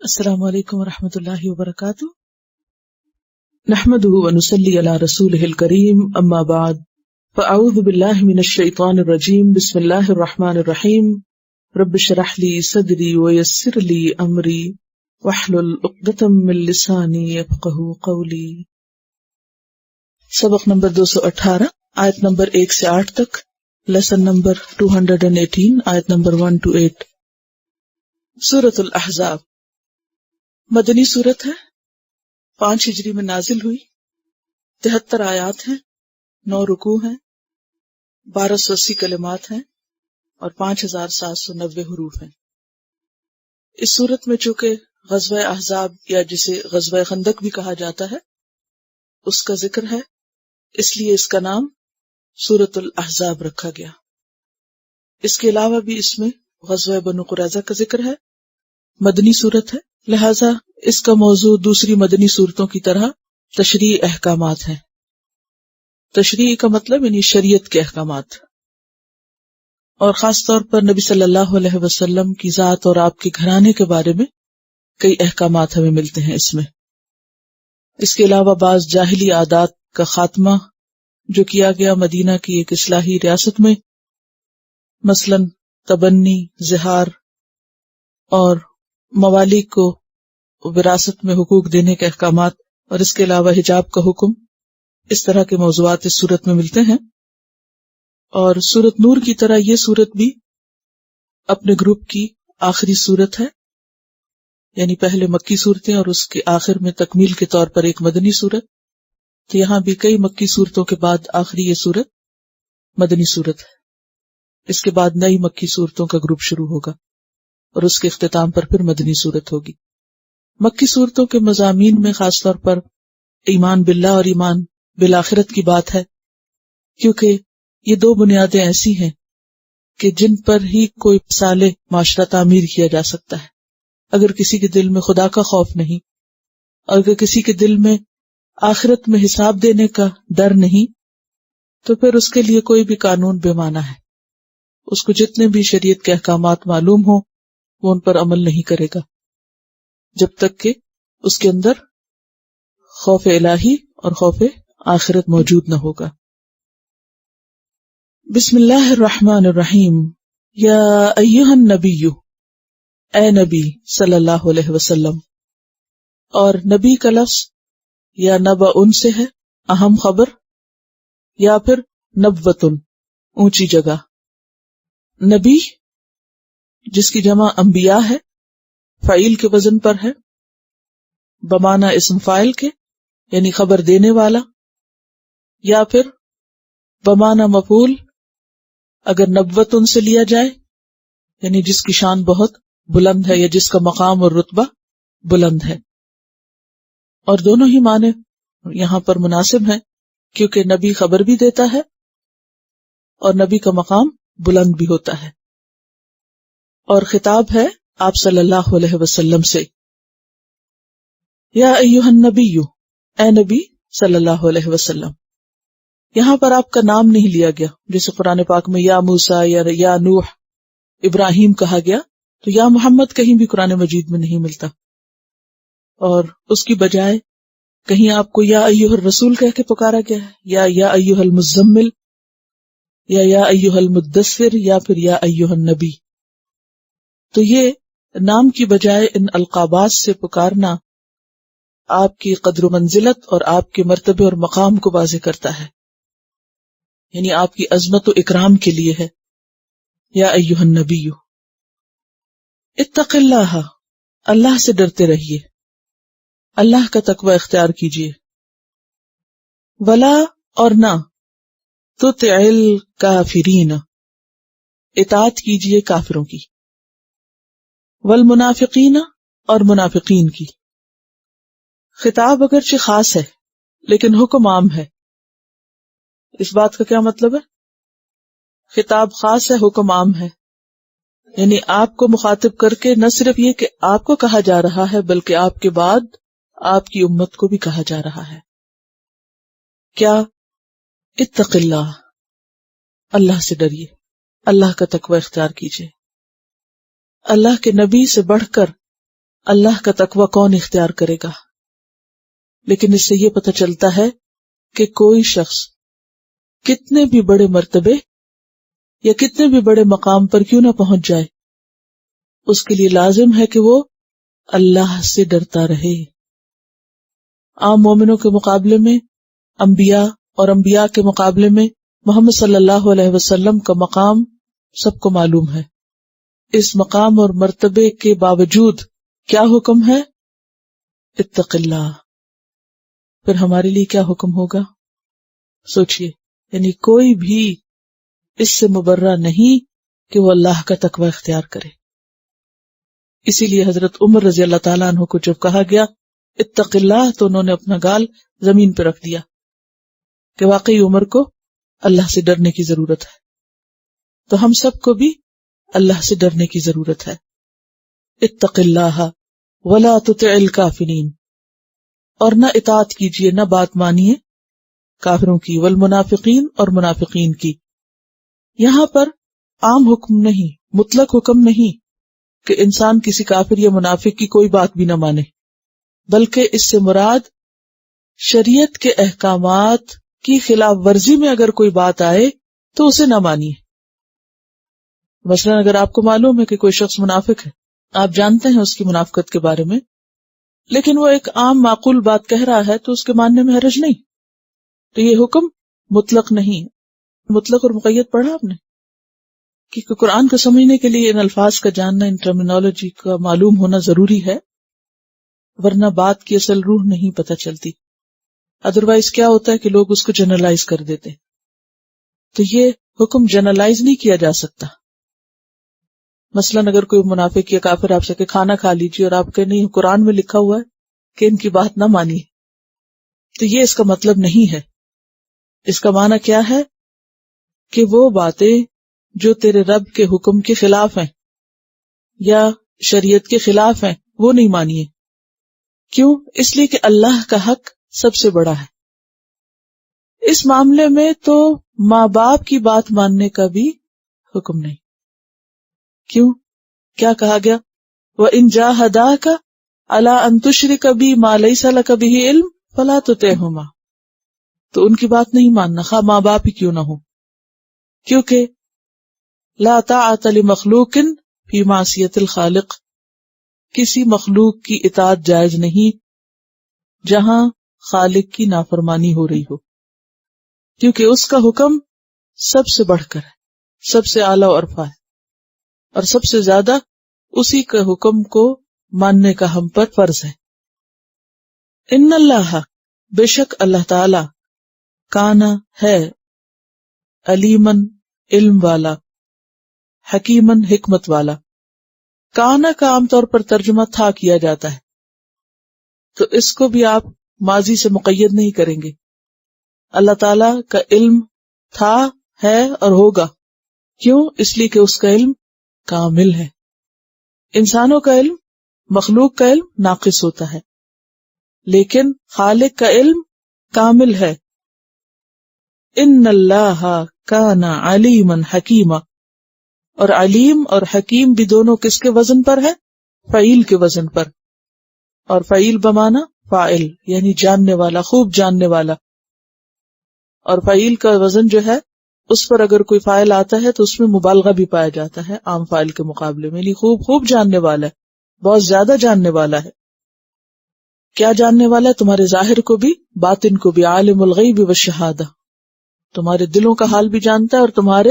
السلام علیکم ورحمۃ اللہ وبرکاتہ، نحمدہ ونصلی علی رسولہ الکریم، اما بعد فاعوذ باللہ من الشیطان الرجیم، بسم اللہ الرحمن الرحیم، رب اشرح لی صدری ویسر لی امری واحلل عقدۃ من لسانی یفقہوا قولی۔ سبق نمبر 218، آیت نمبر 1 سے 8 تک، لیسن نمبر 218، آیت نمبر 1 to 8۔ سورۃ الاحزاب مدنی سورت ہے، 5 ہجری میں نازل ہوئی، 73 آیات ہیں، 9 رکوع ہیں، 1280 کلمات ہیں اور 5790 حروف ہیں۔ اس سورت میں چونکہ غزوہ احزاب یا جسے غزوہ خندق بھی کہا جاتا ہے اس کا ذکر ہے، اس لیے اس کا نام سورۃ الاحزاب رکھا گیا۔ اس کے علاوہ بھی اس میں غزوہ بنو قریظہ کا ذکر ہے، مدنی سورت ہے، لہذا اس کا موضوع دوسری مدنی صورتوں کی طرح تشریعی احکامات ہیں۔ تشریعی کا مطلب یعنی شریعت کے احکامات، اور خاص طور پر نبی صلی اللہ علیہ وسلم کی ذات اور آپ کے گھرانے کے بارے میں کئی احکامات ہمیں ملتے ہیں اس میں۔ اس کے علاوہ بعض جاہلی عادات کا خاتمہ جو کیا گیا مدینہ کی ایک اصلاحی ریاست میں، مثلاً تبنی، زہار اور موالی کو وراثت میں حقوق دینے کے احکامات، اور اس کے علاوہ حجاب کا حکم، اس طرح کے موضوعات اس سورت میں ملتے ہیں۔ اور سورت نور کی طرح یہ سورت بھی اپنے گروپ کی آخری سورت ہے، یعنی پہلے مکی صورتیں اور اس کے آخر میں تکمیل کے طور پر ایک مدنی سورت، تو یہاں بھی کئی مکی صورتوں کے بعد آخری یہ سورت مدنی سورت ہے۔ اس کے بعد نئی مکی صورتوں کا گروپ شروع ہوگا اور اس کے اختتام پر پھر مدنی سورت ہوگی۔ مکی صورتوں کے مضامین میں خاص طور پر ایمان باللہ اور ایمان بالآخرت کی بات ہے، کیونکہ یہ دو بنیادیں ایسی ہیں کہ جن پر ہی کوئی صالح معاشرہ تعمیر کیا جا سکتا ہے۔ اگر کسی کے دل میں خدا کا خوف نہیں، اور اگر کسی کے دل میں آخرت میں حساب دینے کا ڈر نہیں، تو پھر اس کے لیے کوئی بھی قانون بے معنی ہے۔ اس کو جتنے بھی شریعت کے احکامات معلوم ہوں وہ ان پر عمل نہیں کرے گا جب تک کہ اس کے اندر خوف الہی اور خوف آخرت موجود نہ ہوگا۔ بسم اللہ الرحمن الرحیم، یا ایہا النبی، اے نبی صلی اللہ علیہ وسلم۔ اور نبی کا لفظ یا نبأ ان سے ہے، اہم خبر، یا پھر نبوتن، اونچی جگہ۔ نبی جس کی جمع انبیاء ہے، فعیل کے وزن پر ہے، بمعنی اسم فاعل کے، یعنی خبر دینے والا، یا پھر بمعنی مفعول اگر نبوت ان سے لیا جائے، یعنی جس کی شان بہت بلند ہے یا جس کا مقام اور رتبہ بلند ہے۔ اور دونوں ہی معنی یہاں پر مناسب ہیں، کیونکہ نبی خبر بھی دیتا ہے اور نبی کا مقام بلند بھی ہوتا ہے۔ اور خطاب ہے آپ صلی اللہ علیہ وسلم سے، یا ایھا النبی، اے نبی صلی اللہ علیہ وسلم۔ یہاں پر آپ کا نام نہیں لیا گیا، جیسے قرآن پاک میں یا موسیٰ یا نوح، ابراہیم کہا گیا، تو یا محمد کہیں بھی قرآن مجید میں نہیں ملتا، اور اس کی بجائے کہیں آپ کو یا ایھا الرسول کہہ کے پکارا گیا ہے، یا ایھا المزمل، یا ایھا المدثر، یا پھر یا ایھا النبی۔ تو یہ نام کی بجائے ان القابات سے پکارنا آپ کی قدر و منزلت اور آپ کے مرتبے اور مقام کو واضح کرتا ہے، یعنی آپ کی عظمت و اکرام کے لیے ہے۔ یا ایھا النبی، اتق اللہ، اللہ سے ڈرتے رہیے، اللہ کا تقوی اختیار کیجیے، ولا اور نہ تطع الکافرین، اطاعت کیجیے کافروں کی، والمنافقین، اور منافقین کی۔ خطاب اگرچہ خاص ہے لیکن حکم عام ہے۔ اس بات کا کیا مطلب ہے؟ خطاب خاص ہے، حکم عام ہے، یعنی آپ کو مخاطب کر کے نہ صرف یہ کہ آپ کو کہا جا رہا ہے بلکہ آپ کے بعد آپ کی امت کو بھی کہا جا رہا ہے۔ کیا؟ اتق اللہ، اللہ سے ڈریے، اللہ کا تقوی اختیار کیجیے۔ اللہ کے نبی سے بڑھ کر اللہ کا تقوی کون اختیار کرے گا؟ لیکن اس سے یہ پتہ چلتا ہے کہ کوئی شخص کتنے بھی بڑے مرتبے یا کتنے بھی بڑے مقام پر کیوں نہ پہنچ جائے، اس کے لیے لازم ہے کہ وہ اللہ سے ڈرتا رہے۔ عام مومنوں کے مقابلے میں انبیاء اور انبیاء کے مقابلے میں محمد صلی اللہ علیہ وسلم کا مقام سب کو معلوم ہے۔ اس مقام اور مرتبے کے باوجود کیا حکم ہے؟ اتق اللہ۔ پھر ہمارے لیے کیا حکم ہوگا؟ سوچئے، یعنی کوئی بھی اس سے مبرہ نہیں کہ وہ اللہ کا تقوی اختیار کرے۔ اسی لیے حضرت عمر رضی اللہ تعالیٰ عنہ کو جب کہا گیا اتق اللہ تو انہوں نے اپنا گال زمین پہ رکھ دیا کہ واقعی عمر کو اللہ سے ڈرنے کی ضرورت ہے۔ تو ہم سب کو بھی اللہ سے ڈرنے کی ضرورت ہے۔ اتق اللہ ولا تطع الکافرین، اور نہ اطاعت کیجیے، نہ بات مانیے کافروں کی، والمنافقین، اور منافقین کی۔ یہاں پر عام حکم نہیں، مطلق حکم نہیں کہ انسان کسی کافر یا منافق کی کوئی بات بھی نہ مانے، بلکہ اس سے مراد شریعت کے احکامات کی خلاف ورزی میں اگر کوئی بات آئے تو اسے نہ مانیے۔ مثلا اگر آپ کو معلوم ہے کہ کوئی شخص منافق ہے، آپ جانتے ہیں اس کی منافقت کے بارے میں، لیکن وہ ایک عام معقول بات کہہ رہا ہے تو اس کے ماننے میں حرج نہیں، تو یہ حکم مطلق نہیں۔ مطلق اور مقید پڑھا آپ نے؟ کیونکہ قرآن کو سمجھنے کے لیے ان الفاظ کا جاننا، ان ٹرمینالوجی کا معلوم ہونا ضروری ہے، ورنہ بات کی اصل روح نہیں پتہ چلتی۔ ادروائز کیا ہوتا ہے کہ لوگ اس کو جنرلائز کر دیتے، تو یہ حکم جنرلائز نہیں کیا جا سکتا۔ مثلا اگر کوئی منافق یا کافر آپ سے کہ کھانا کھا لیجیے، اور آپ کہ نہیں قرآن میں لکھا ہوا ہے کہ ان کی بات نہ مانیے، تو یہ اس کا مطلب نہیں ہے۔ اس کا معنی کیا ہے کہ وہ باتیں جو تیرے رب کے حکم کے خلاف ہیں یا شریعت کے خلاف ہیں وہ نہیں مانیے۔ کیوں؟ اس لیے کہ اللہ کا حق سب سے بڑا ہے۔ اس معاملے میں تو ماں باپ کی بات ماننے کا بھی حکم نہیں۔ کیوں؟ کیا کہا گیا؟ وَإِن جَاهَدَاكَ عَلَىٰ أَن تُشْرِكَ بِي مَا لَيْسَ لَكَ بِهِ عِلْمٌ فَلَا تُطِعْهُمَا، تو ان کی بات نہیں ماننا، خواہ ماں باپ ہی کیوں نہ ہو، کیونکہ لا طاعۃ لمخلوق فی معصیۃ الخالق، کسی مخلوق کی اطاعت جائز نہیں جہاں خالق کی نافرمانی ہو رہی ہو، کیونکہ اس کا حکم سب سے بڑھ کر ہے، سب سے اعلیٰ و ارفع ہے، اور سب سے زیادہ اسی کے حکم کو ماننے کا ہم پر فرض ہے۔ ان اللہ، بے شک اللہ تعالی، کانا ہے، علیمن علم والا، حکیمن حکمت والا۔ کانا کا عام طور پر ترجمہ تھا کیا جاتا ہے، تو اس کو بھی آپ ماضی سے مقید نہیں کریں گے۔ اللہ تعالی کا علم تھا، ہے اور ہوگا۔ کیوں؟ اس لیے کہ اس کا علم کامل ہے۔ انسانوں کا علم، مخلوق کا علم ناقص ہوتا ہے، لیکن خالق کا علم کامل ہے۔ ان اللہ کان علیما حکیما، اور علیم اور حکیم بھی دونوں کس کے وزن پر ہے؟ فعیل کے وزن پر، اور فعیل بمعنی فاعل، یعنی جاننے والا، خوب جاننے والا۔ اور فعیل کا وزن جو ہے اس پر اگر کوئی فاعل آتا ہے تو اس میں مبالغہ بھی پایا جاتا ہے عام فاعل کے مقابلے میں، یعنی خوب جاننے والا ہے، بہت زیادہ جاننے والا ہے۔ کیا جاننے والا ہے؟ تمہارے ظاہر کو بھی، باطن کو بھی، عالم الغیب والشہادہ، تمہارے دلوں کا حال بھی جانتا ہے اور تمہارے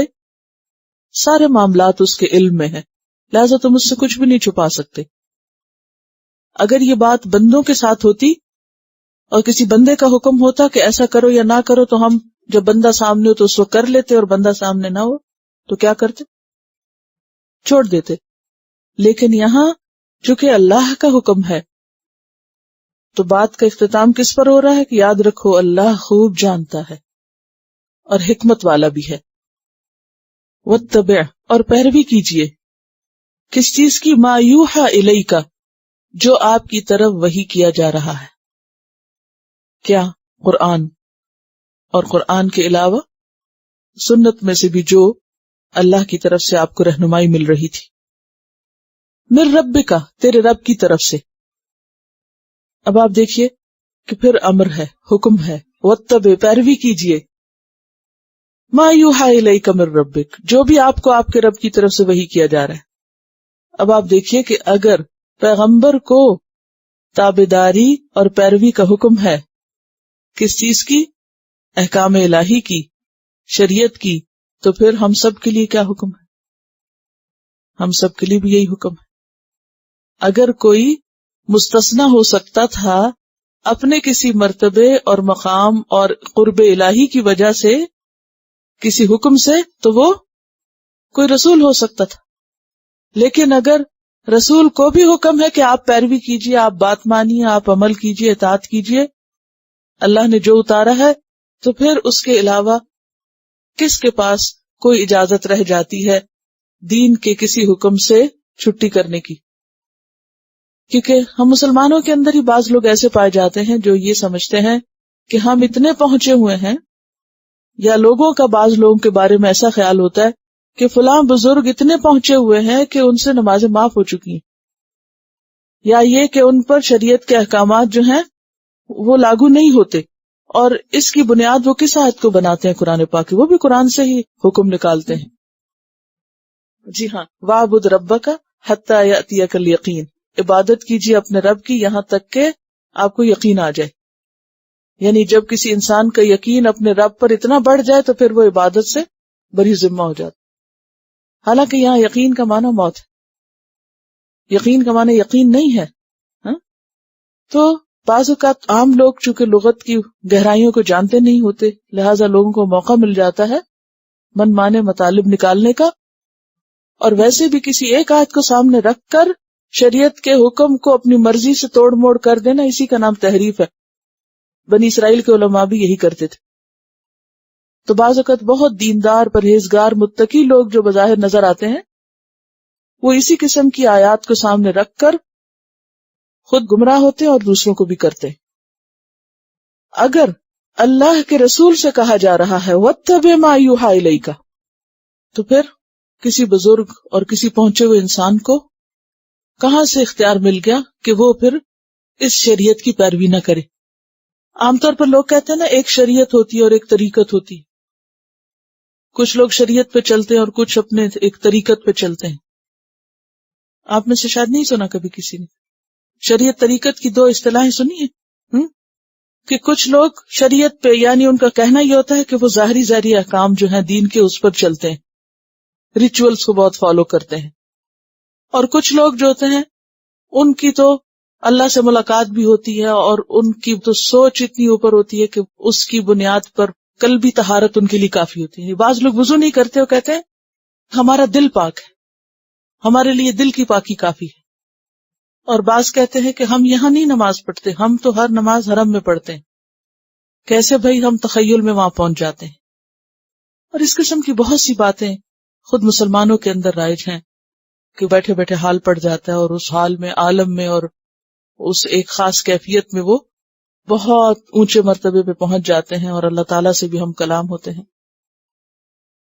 سارے معاملات اس کے علم میں ہیں، لہذا تم اس سے کچھ بھی نہیں چھپا سکتے۔ اگر یہ بات بندوں کے ساتھ ہوتی اور کسی بندے کا حکم ہوتا کہ ایسا کرو یا نہ کرو، تو ہم جب بندہ سامنے ہو تو اس وقت کر لیتے، اور بندہ سامنے نہ ہو تو کیا کرتے؟ چھوڑ دیتے۔ لیکن یہاں چونکہ اللہ کا حکم ہے تو بات کا اختتام کس پر ہو رہا ہے کہ یاد رکھو اللہ خوب جانتا ہے اور حکمت والا بھی ہے۔ واتبع، اور پیروی کیجیے، کس چیز کی؟ ما یوحى الیک، جو آپ کی طرف وحی کیا جا رہا ہے۔ کیا؟ قرآن، اور قرآن کے علاوہ سنت میں سے بھی جو اللہ کی طرف سے آپ کو رہنمائی مل رہی تھی۔ من ربک، تیرے رب کی طرف سے. اب آپ دیکھیے کہ پھر امر ہے، حکم ہے، واتبع، پیروی کیجیے، ما یوحی الیک من ربک، جو بھی آپ کو آپ کے رب کی طرف سے وحی کیا جا رہا ہے. اب آپ دیکھیے کہ اگر پیغمبر کو تابعداری اور پیروی کا حکم ہے کس چیز کی؟ احکام الہی کی، شریعت کی، تو پھر ہم سب کے لیے کیا حکم ہے؟ ہم سب کے لیے بھی یہی حکم ہے. اگر کوئی مستثنی ہو سکتا تھا اپنے کسی مرتبے اور مقام اور قرب الہی کی وجہ سے کسی حکم سے، تو وہ کوئی رسول ہو سکتا تھا. لیکن اگر رسول کو بھی حکم ہے کہ آپ پیروی کیجیے، آپ بات مانیے، آپ عمل کیجیے، اطاعت کیجیے، اللہ نے جو اتارا ہے، تو پھر اس کے علاوہ کس کے پاس کوئی اجازت رہ جاتی ہے دین کے کسی حکم سے چھٹی کرنے کی؟ کیونکہ ہم مسلمانوں کے اندر ہی بعض لوگ ایسے پائے جاتے ہیں جو یہ سمجھتے ہیں کہ ہم اتنے پہنچے ہوئے ہیں، یا لوگوں کا بعض لوگوں کے بارے میں ایسا خیال ہوتا ہے کہ فلاں بزرگ اتنے پہنچے ہوئے ہیں کہ ان سے نمازیں معاف ہو چکی ہیں، یا یہ کہ ان پر شریعت کے احکامات جو ہیں وہ لاگو نہیں ہوتے. اور اس کی بنیاد وہ کس آیت کو بناتے ہیں؟ قرآن پاک کی. وہ بھی قرآن سے ہی حکم نکالتے ہیں. جی ہاں، وَاعْبُدْ رَبَّكَ حَتَّى يَأْتِيَكَ الْيَقِينُ، عبادت کیجیے اپنے رب کی یہاں تک کہ آپ کو یقین آ جائے. یعنی جب کسی انسان کا یقین اپنے رب پر اتنا بڑھ جائے تو پھر وہ عبادت سے بری ذمہ ہو جاتا. حالانکہ یہاں یقین کا معنی موت ہے، یقین کا معنی یقین نہیں ہے. تو بعض اوقات عام لوگ چونکہ لغت کی گہرائیوں کو جانتے نہیں ہوتے، لہٰذا لوگوں کو موقع مل جاتا ہے من مانے مطالب نکالنے کا، اور ویسے بھی کسی ایک آیت کو سامنے رکھ کر شریعت کے حکم کو اپنی مرضی سے توڑ موڑ کر دینا، اسی کا نام تحریف ہے. بنی اسرائیل کے علماء بھی یہی کرتے تھے. تو بعض اوقات بہت دیندار، پرہیزگار، متقی لوگ جو بظاہر نظر آتے ہیں، وہ اسی قسم کی آیات کو سامنے رکھ کر خود گمراہ ہوتے اور دوسروں کو بھی کرتے. اگر اللہ کے رسول سے کہا جا رہا ہے وَاتَّبِعْ مَا يُوحَىٰ إِلَيْكَ، تو پھر کسی بزرگ اور کسی پہنچے ہوئے انسان کو کہاں سے اختیار مل گیا کہ وہ پھر اس شریعت کی پیروی نہ کرے؟ عام طور پر لوگ کہتے ہیں نا، ایک شریعت ہوتی ہے اور ایک طریقت ہوتی ہے. کچھ لوگ شریعت پہ چلتے ہیں اور کچھ اپنے ایک طریقت پہ چلتے ہیں. آپ میں سے شاید نہیں سنا کبھی کسی نے شریعت طریقت کی دو اصطلاحیں سنی ہیں، کہ کچھ لوگ شریعت پہ، یعنی ان کا کہنا یہ ہوتا ہے کہ وہ ظاہری احکام جو ہیں دین کے اس پر چلتے ہیں، ریچولز کو بہت فالو کرتے ہیں. اور کچھ لوگ جو ہوتے ہیں ان کی تو اللہ سے ملاقات بھی ہوتی ہے، اور ان کی تو سوچ اتنی اوپر ہوتی ہے کہ اس کی بنیاد پر قلبی طہارت ان کے لیے کافی ہوتی ہے. بعض لوگ وضو نہیں کرتے، وہ کہتے ہیں ہمارا دل پاک ہے، ہمارے لیے دل کی پاکی کافی ہے. اور بعض کہتے ہیں کہ ہم یہاں نہیں نماز پڑھتے، ہم تو ہر نماز حرم میں پڑھتے ہیں. کیسے بھائی ہم تخیل میں وہاں پہنچ جاتے ہیں. اور اس قسم کی بہت سی باتیں خود مسلمانوں کے اندر رائج ہیں کہ بیٹھے بیٹھے حال پڑ جاتا ہے، اور اس حال میں، عالم میں، اور اس ایک خاص کیفیت میں وہ بہت اونچے مرتبے پہ پہنچ جاتے ہیں، اور اللہ تعالیٰ سے بھی ہم کلام ہوتے ہیں.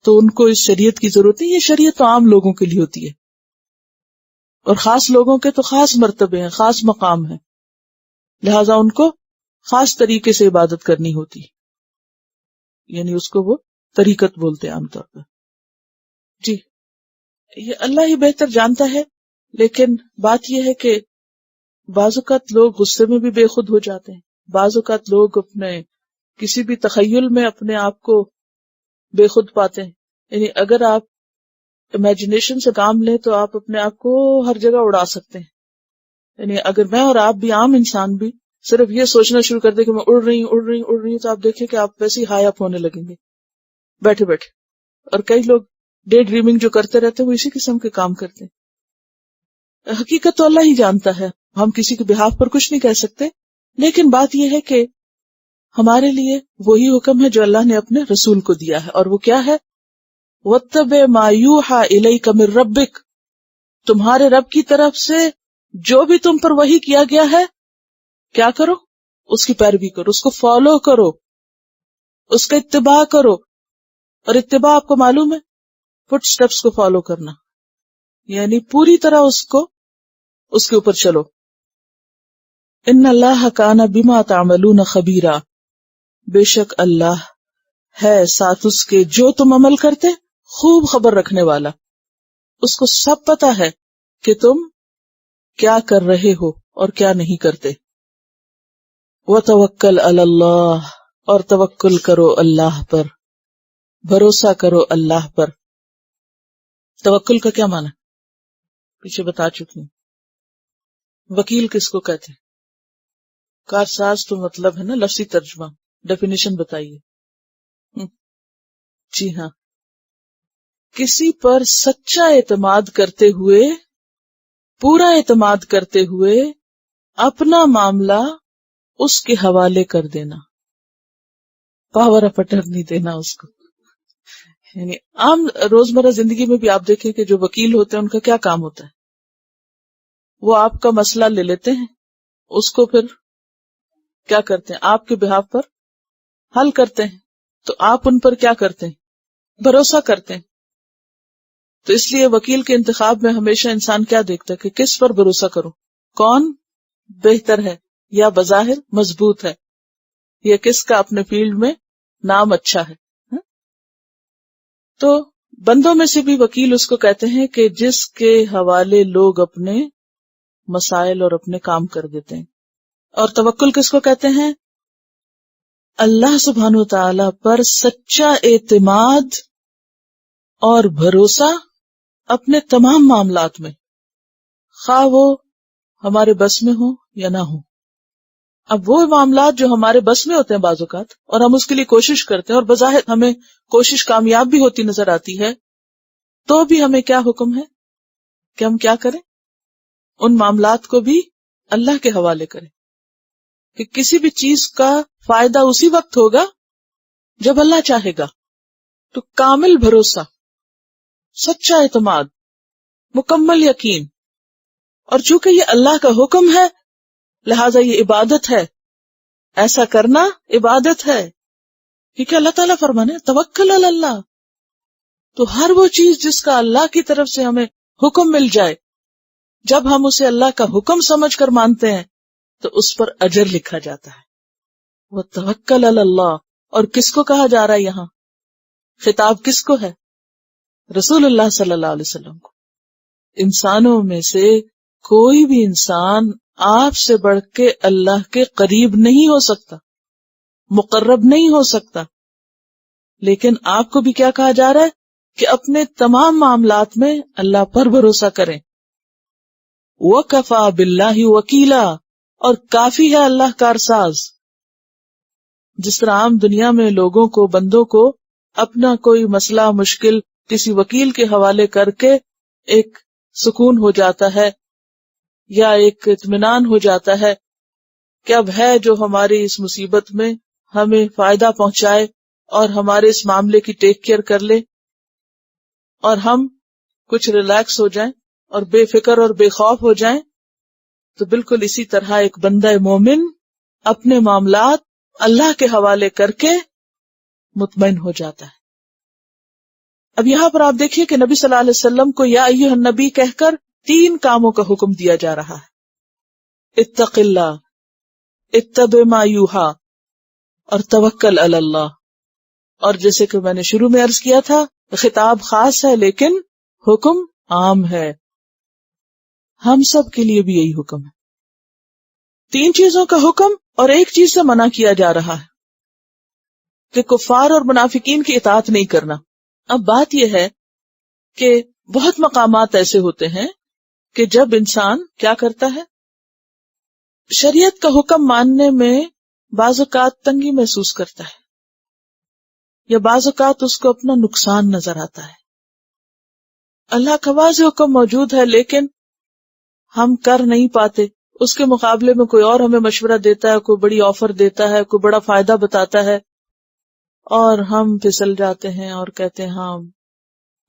تو ان کو اس شریعت کی ضرورت نہیں. یہ شریعت تو عام لوگوں کے لیے ہوتی ہے، اور خاص لوگوں کے تو خاص مرتبے ہیں، خاص مقام ہیں، لہذا ان کو خاص طریقے سے عبادت کرنی ہوتی ہے. یعنی اس کو وہ طریقت بولتے ہیں عام طور پر. جی، یہ اللہ ہی بہتر جانتا ہے. لیکن بات یہ ہے کہ بعض اوقات لوگ غصے میں بھی بے خود ہو جاتے ہیں، بعض اوقات لوگ اپنے کسی بھی تخیل میں اپنے آپ کو بے خود پاتے ہیں. یعنی اگر آپ امیجنیشن سے کام لیں تو آپ اپنے آپ کو ہر جگہ اڑا سکتے ہیں. یعنی اگر میں اور آپ بھی، عام انسان بھی، صرف یہ سوچنا شروع کر دے کہ میں اڑ رہی ہوں تو آپ دیکھیں کہ آپ ویسے ہی ہائی اپ ہونے لگیں گے بیٹھے بیٹھے. اور کئی لوگ ڈے ڈریمنگ جو کرتے رہتے ہیں وہ اسی قسم کے کام کرتے ہیں. حقیقت تو اللہ ہی جانتا ہے، ہم کسی کے بہاف پر کچھ نہیں کہہ سکتے. لیکن بات یہ ہے کہ ہمارے لیے وہی حکم ہے جو اللہ نے اپنے رسول کو دیا ہے، اور وہ کیا ہے؟ وَاتَّبِعْ مَا يُوحَىٰ إِلَيْكَ مِن رَبِّكَ، تمہارے رب کی طرف سے جو بھی تم پر وحی کیا گیا ہے، کیا کرو؟ اس کی پیروی کرو، اس کو فالو کرو، اس کا اتباع کرو. اور اتباع آپ کو معلوم ہے، فٹ سٹیپس کو فالو کرنا، یعنی پوری طرح اس کو اس کے اوپر چلو. ان اللہ کان بما تعملون خبیرا، بے شک اللہ ہے ساتھ اس کے جو تم عمل کرتے خوب خبر رکھنے والا. اس کو سب پتا ہے کہ تم کیا کر رہے ہو اور کیا نہیں کرتے. وتوکل علی اللہ، اور توکل کرو اللہ پر، بھروسہ کرو اللہ پر. توکل کا کیا معنی پیچھے بتا چکی ہوں. وکیل کس کو کہتے ہیں؟ کارساز تو مطلب ہے نا لفظی ترجمہ. ڈیفینیشن بتائیے. جی ہاں، کسی پر سچا اعتماد کرتے ہوئے، پورا اعتماد کرتے ہوئے اپنا معاملہ اس کے حوالے کر دینا، پاور آف اٹرنی دینا اس کو. یعنی عام روزمرہ زندگی میں بھی آپ دیکھیں کہ جو وکیل ہوتے ہیں ان کا کیا کام ہوتا ہے، وہ آپ کا مسئلہ لے لیتے ہیں، اس کو پھر کیا کرتے ہیں آپ کے بہاف پر حل کرتے ہیں. تو آپ ان پر کیا کرتے ہیں؟ بھروسہ کرتے ہیں. تو اس لیے وکیل کے انتخاب میں ہمیشہ انسان کیا دیکھتا ہے کہ کس پر بھروسہ کروں، کون بہتر ہے یا بظاہر مضبوط ہے، یا کس کا اپنے فیلڈ میں نام اچھا ہے. تو بندوں میں سے بھی وکیل اس کو کہتے ہیں کہ جس کے حوالے لوگ اپنے مسائل اور اپنے کام کر دیتے ہیں. اور توکل کس کو کہتے ہیں؟ اللہ سبحانہ و تعالی پر سچا اعتماد اور بھروسہ اپنے تمام معاملات میں، خواہ وہ ہمارے بس میں ہو یا نہ ہو. اب وہ معاملات جو ہمارے بس میں ہوتے ہیں بعض اوقات، اور ہم اس کے لیے کوشش کرتے ہیں اور بظاہر ہمیں کوشش کامیاب بھی ہوتی نظر آتی ہے، تو بھی ہمیں کیا حکم ہے کہ ہم کیا کریں؟ ان معاملات کو بھی اللہ کے حوالے کریں. کہ کسی بھی چیز کا فائدہ اسی وقت ہوگا جب اللہ چاہے گا. تو کامل بھروسہ، سچا اعتماد، مکمل یقین. اور چونکہ یہ اللہ کا حکم ہے لہذا یہ عبادت ہے، ایسا کرنا عبادت ہے، کیونکہ اللہ تعالیٰ فرمانے توکل علی اللہ. تو ہر وہ چیز جس کا اللہ کی طرف سے ہمیں حکم مل جائے، جب ہم اسے اللہ کا حکم سمجھ کر مانتے ہیں تو اس پر اجر لکھا جاتا ہے. وتوکل علی اللہ. اور کس کو کہا جا رہا ہے یہاں؟ خطاب کس کو ہے؟ رسول اللہ صلی اللہ علیہ وسلم کو. انسانوں میں سے کوئی بھی انسان آپ سے بڑھ کے اللہ کے قریب نہیں ہو سکتا، مقرب نہیں ہو سکتا. لیکن آپ کو بھی کیا کہا جا رہا ہے کہ اپنے تمام معاملات میں اللہ پر بھروسہ کریں. وَكَفَى بِاللَّهِ وَكِيلًا. اور کافی ہے اللہ کارساز. جس طرح عام دنیا میں لوگوں کو، بندوں کو اپنا کوئی مسئلہ مشکل کسی وکیل کے حوالے کر کے ایک سکون ہو جاتا ہے یا ایک اطمینان ہو جاتا ہے کہ اب ہے جو ہماری اس مصیبت میں ہمیں فائدہ پہنچائے اور ہمارے اس معاملے کی ٹیک کیئر کر لے اور ہم کچھ ریلیکس ہو جائیں اور بے فکر اور بے خوف ہو جائیں. تو بالکل اسی طرح ایک بندہ مومن اپنے معاملات اللہ کے حوالے کر کے مطمئن ہو جاتا ہے. اب یہاں پر آپ دیکھیے کہ نبی صلی اللہ علیہ وسلم کو یا ایھا النبی کہہ کر 3 کاموں کا حکم دیا جا رہا ہے. اتق اللہ، اتبع ما یوحی، اور توکل علی اللہ. اور جیسے کہ میں نے شروع میں عرض کیا تھا، خطاب خاص ہے لیکن حکم عام ہے. ہم سب کے لیے بھی یہی حکم ہے. 3 چیزوں کا حکم اور ایک چیز سے منع کیا جا رہا ہے کہ کفار اور منافقین کی اطاعت نہیں کرنا. اب بات یہ ہے کہ بہت مقامات ایسے ہوتے ہیں کہ جب انسان کیا کرتا ہے، شریعت کا حکم ماننے میں بعض اوقات تنگی محسوس کرتا ہے یا بعض اوقات اس کو اپنا نقصان نظر آتا ہے. اللہ کا واضح حکم موجود ہے لیکن ہم کر نہیں پاتے. اس کے مقابلے میں کوئی اور ہمیں مشورہ دیتا ہے، کوئی بڑی آفر دیتا ہے، کوئی بڑا فائدہ بتاتا ہے اور ہم پھسل جاتے ہیں اور کہتے ہیں ہاں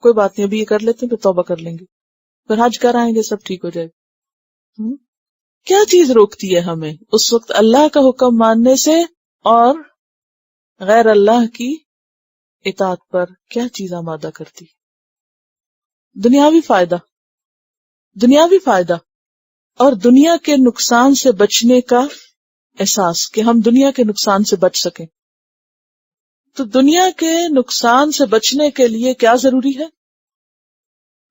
کوئی بات نہیں، ابھی یہ کر لیتے ہیں پھر توبہ کر لیں گے، پھر حج کر آئیں گے، سب ٹھیک ہو جائے گا. کیا چیز روکتی ہے ہمیں اس وقت اللہ کا حکم ماننے سے اور غیر اللہ کی اطاعت پر؟ کیا چیز آمادہ کرتی؟ دنیاوی فائدہ. دنیاوی فائدہ اور دنیا کے نقصان سے بچنے کا احساس کہ ہم دنیا کے نقصان سے بچ سکیں. تو دنیا کے نقصان سے بچنے کے لیے کیا ضروری ہے؟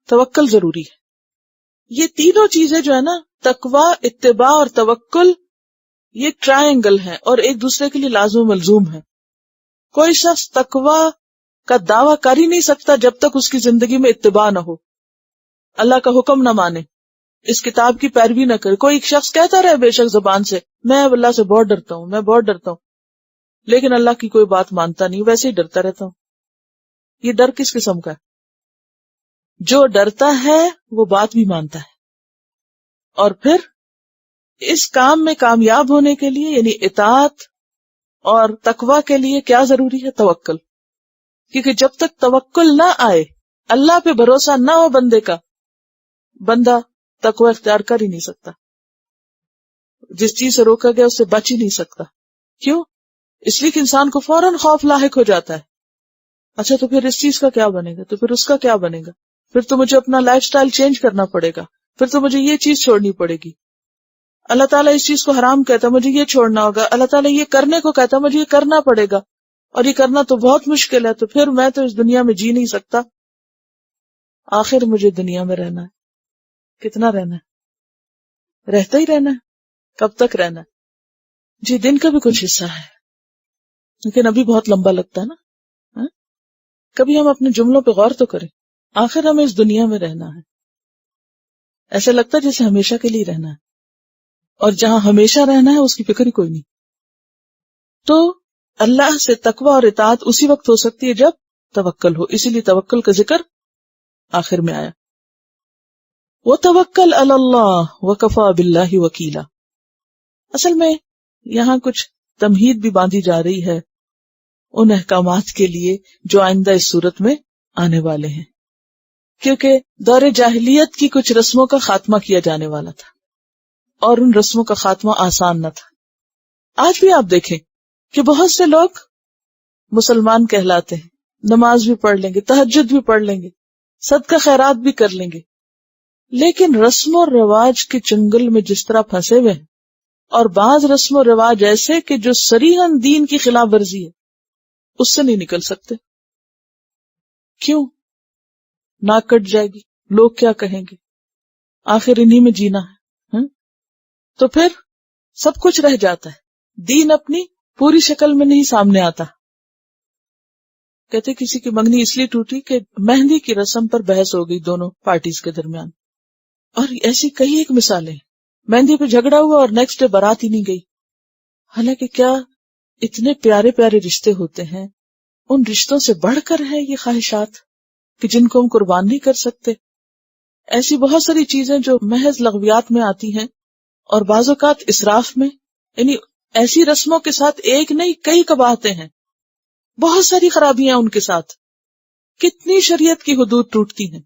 توکل ضروری ہے. یہ تینوں چیزیں جو ہے نا، تقوی، اتباع اور توکل، یہ ٹرائنگل ہے اور ایک دوسرے کے لیے لازم و ملزوم ہے. کوئی شخص تقوی کا دعویٰ کر ہی نہیں سکتا جب تک اس کی زندگی میں اتباع نہ ہو، اللہ کا حکم نہ مانے، اس کتاب کی پیروی نہ کرے. کوئی شخص کہتا رہے بے شک زبان سے میں اللہ سے بہت ڈرتا ہوں، میں بہت ڈرتا ہوں، لیکن اللہ کی کوئی بات مانتا نہیں، ویسے ہی ڈرتا رہتا ہوں. یہ ڈر کس قسم کا ہے؟ جو ڈرتا ہے وہ بات بھی مانتا ہے. اور پھر اس کام میں کامیاب ہونے کے لیے یعنی اطاعت اور تقوی کے لیے کیا ضروری ہے؟ توکل. کیونکہ جب تک توکل نہ آئے، اللہ پہ بھروسہ نہ ہو بندے کا، بندہ تقوی اختیار کر ہی نہیں سکتا. جس چیز سے روکا گیا اس سے بچ ہی نہیں سکتا. کیوں؟ اس لیے کہ انسان کو فوراً خوف لاحق ہو جاتا ہے. اچھا تو پھر اس چیز کا کیا بنے گا، تو پھر اس کا کیا بنے گا، پھر تو مجھے اپنا لائف سٹائل چینج کرنا پڑے گا، پھر تو مجھے یہ چیز چھوڑنی پڑے گی. اللہ تعالیٰ اس چیز کو حرام کہتا مجھے یہ چھوڑنا ہوگا، اللہ تعالیٰ یہ کرنے کو کہتا مجھے یہ کرنا پڑے گا، اور یہ کرنا تو بہت مشکل ہے، تو پھر میں تو اس دنیا میں جی نہیں سکتا. آخر مجھے دنیا میں رہنا ہے. کتنا رہنا ہے؟ رہتا ہی رہنا ہے. کب تک رہنا ہے؟ جی دن کا بھی کچھ حصہ ہے، لیکن ابھی بہت لمبا لگتا ہے نا. کبھی ہم اپنے جملوں پہ غور تو کریں. آخر ہمیں اس دنیا میں رہنا ہے، ایسا لگتا ہے جیسے ہمیشہ کے لیے رہنا ہے، اور جہاں ہمیشہ رہنا ہے اس کی فکر ہی کوئی نہیں. تو اللہ سے تقوی اور اطاعت اسی وقت ہو سکتی ہے جب توکل ہو. اسی لیے توکل کا ذکر آخر میں آیا. وَتَوَكَّلْ عَلَى اللَّهِ وَكَفَى بِاللَّهِ وَكِيلًا. اصل میں یہاں کچھ تمہید بھی باندھی جا رہی ہے ان احکامات کے لیے جو آئندہ اس صورت میں آنے والے ہیں، کیونکہ دور جاہلیت کی کچھ رسموں کا خاتمہ کیا جانے والا تھا، اور ان رسموں کا خاتمہ آسان نہ تھا. آج بھی آپ دیکھیں کہ بہت سے لوگ مسلمان کہلاتے ہیں، نماز بھی پڑھ لیں گے، تہجد بھی پڑھ لیں گے، صدقہ خیرات بھی کر لیں گے، لیکن رسم و رواج کے چنگل میں جس طرح پھنسے ہوئے ہیں، اور بعض رسم و رواج ایسے کہ جو صریحاً دین کی خلاف ورزی ہے، اس سے نہیں نکل سکتے. کیوں؟ ناک کٹ جائے گی، لوگ کیا کہیں گے، آخر انہی میں جینا ہے. تو پھر سب کچھ رہ جاتا ہے، دین اپنی پوری شکل میں نہیں سامنے آتا. کہتے کسی کی منگنی اس لیے ٹوٹی کہ مہندی کی رسم پر بحث ہو گئی دونوں پارٹیز کے درمیان. اور ایسی کئی ایک مثالیں، مہندی پہ جھگڑا ہوا اور نیکسٹ ڈے بارات ہی نہیں گئی. حالانکہ کیا اتنے پیارے پیارے رشتے ہوتے ہیں، ان رشتوں سے بڑھ کر ہے یہ خواہشات کہ جن کو ہم قربان نہیں کر سکتے. ایسی بہت ساری چیزیں جو محض لغویات میں آتی ہیں، اور بعض اوقات اسراف میں، یعنی ایسی رسموں کے ساتھ ایک نہیں کئی قباحتیں ہیں، بہت ساری خرابیاں ان کے ساتھ، کتنی شریعت کی حدود ٹوٹتی ہیں.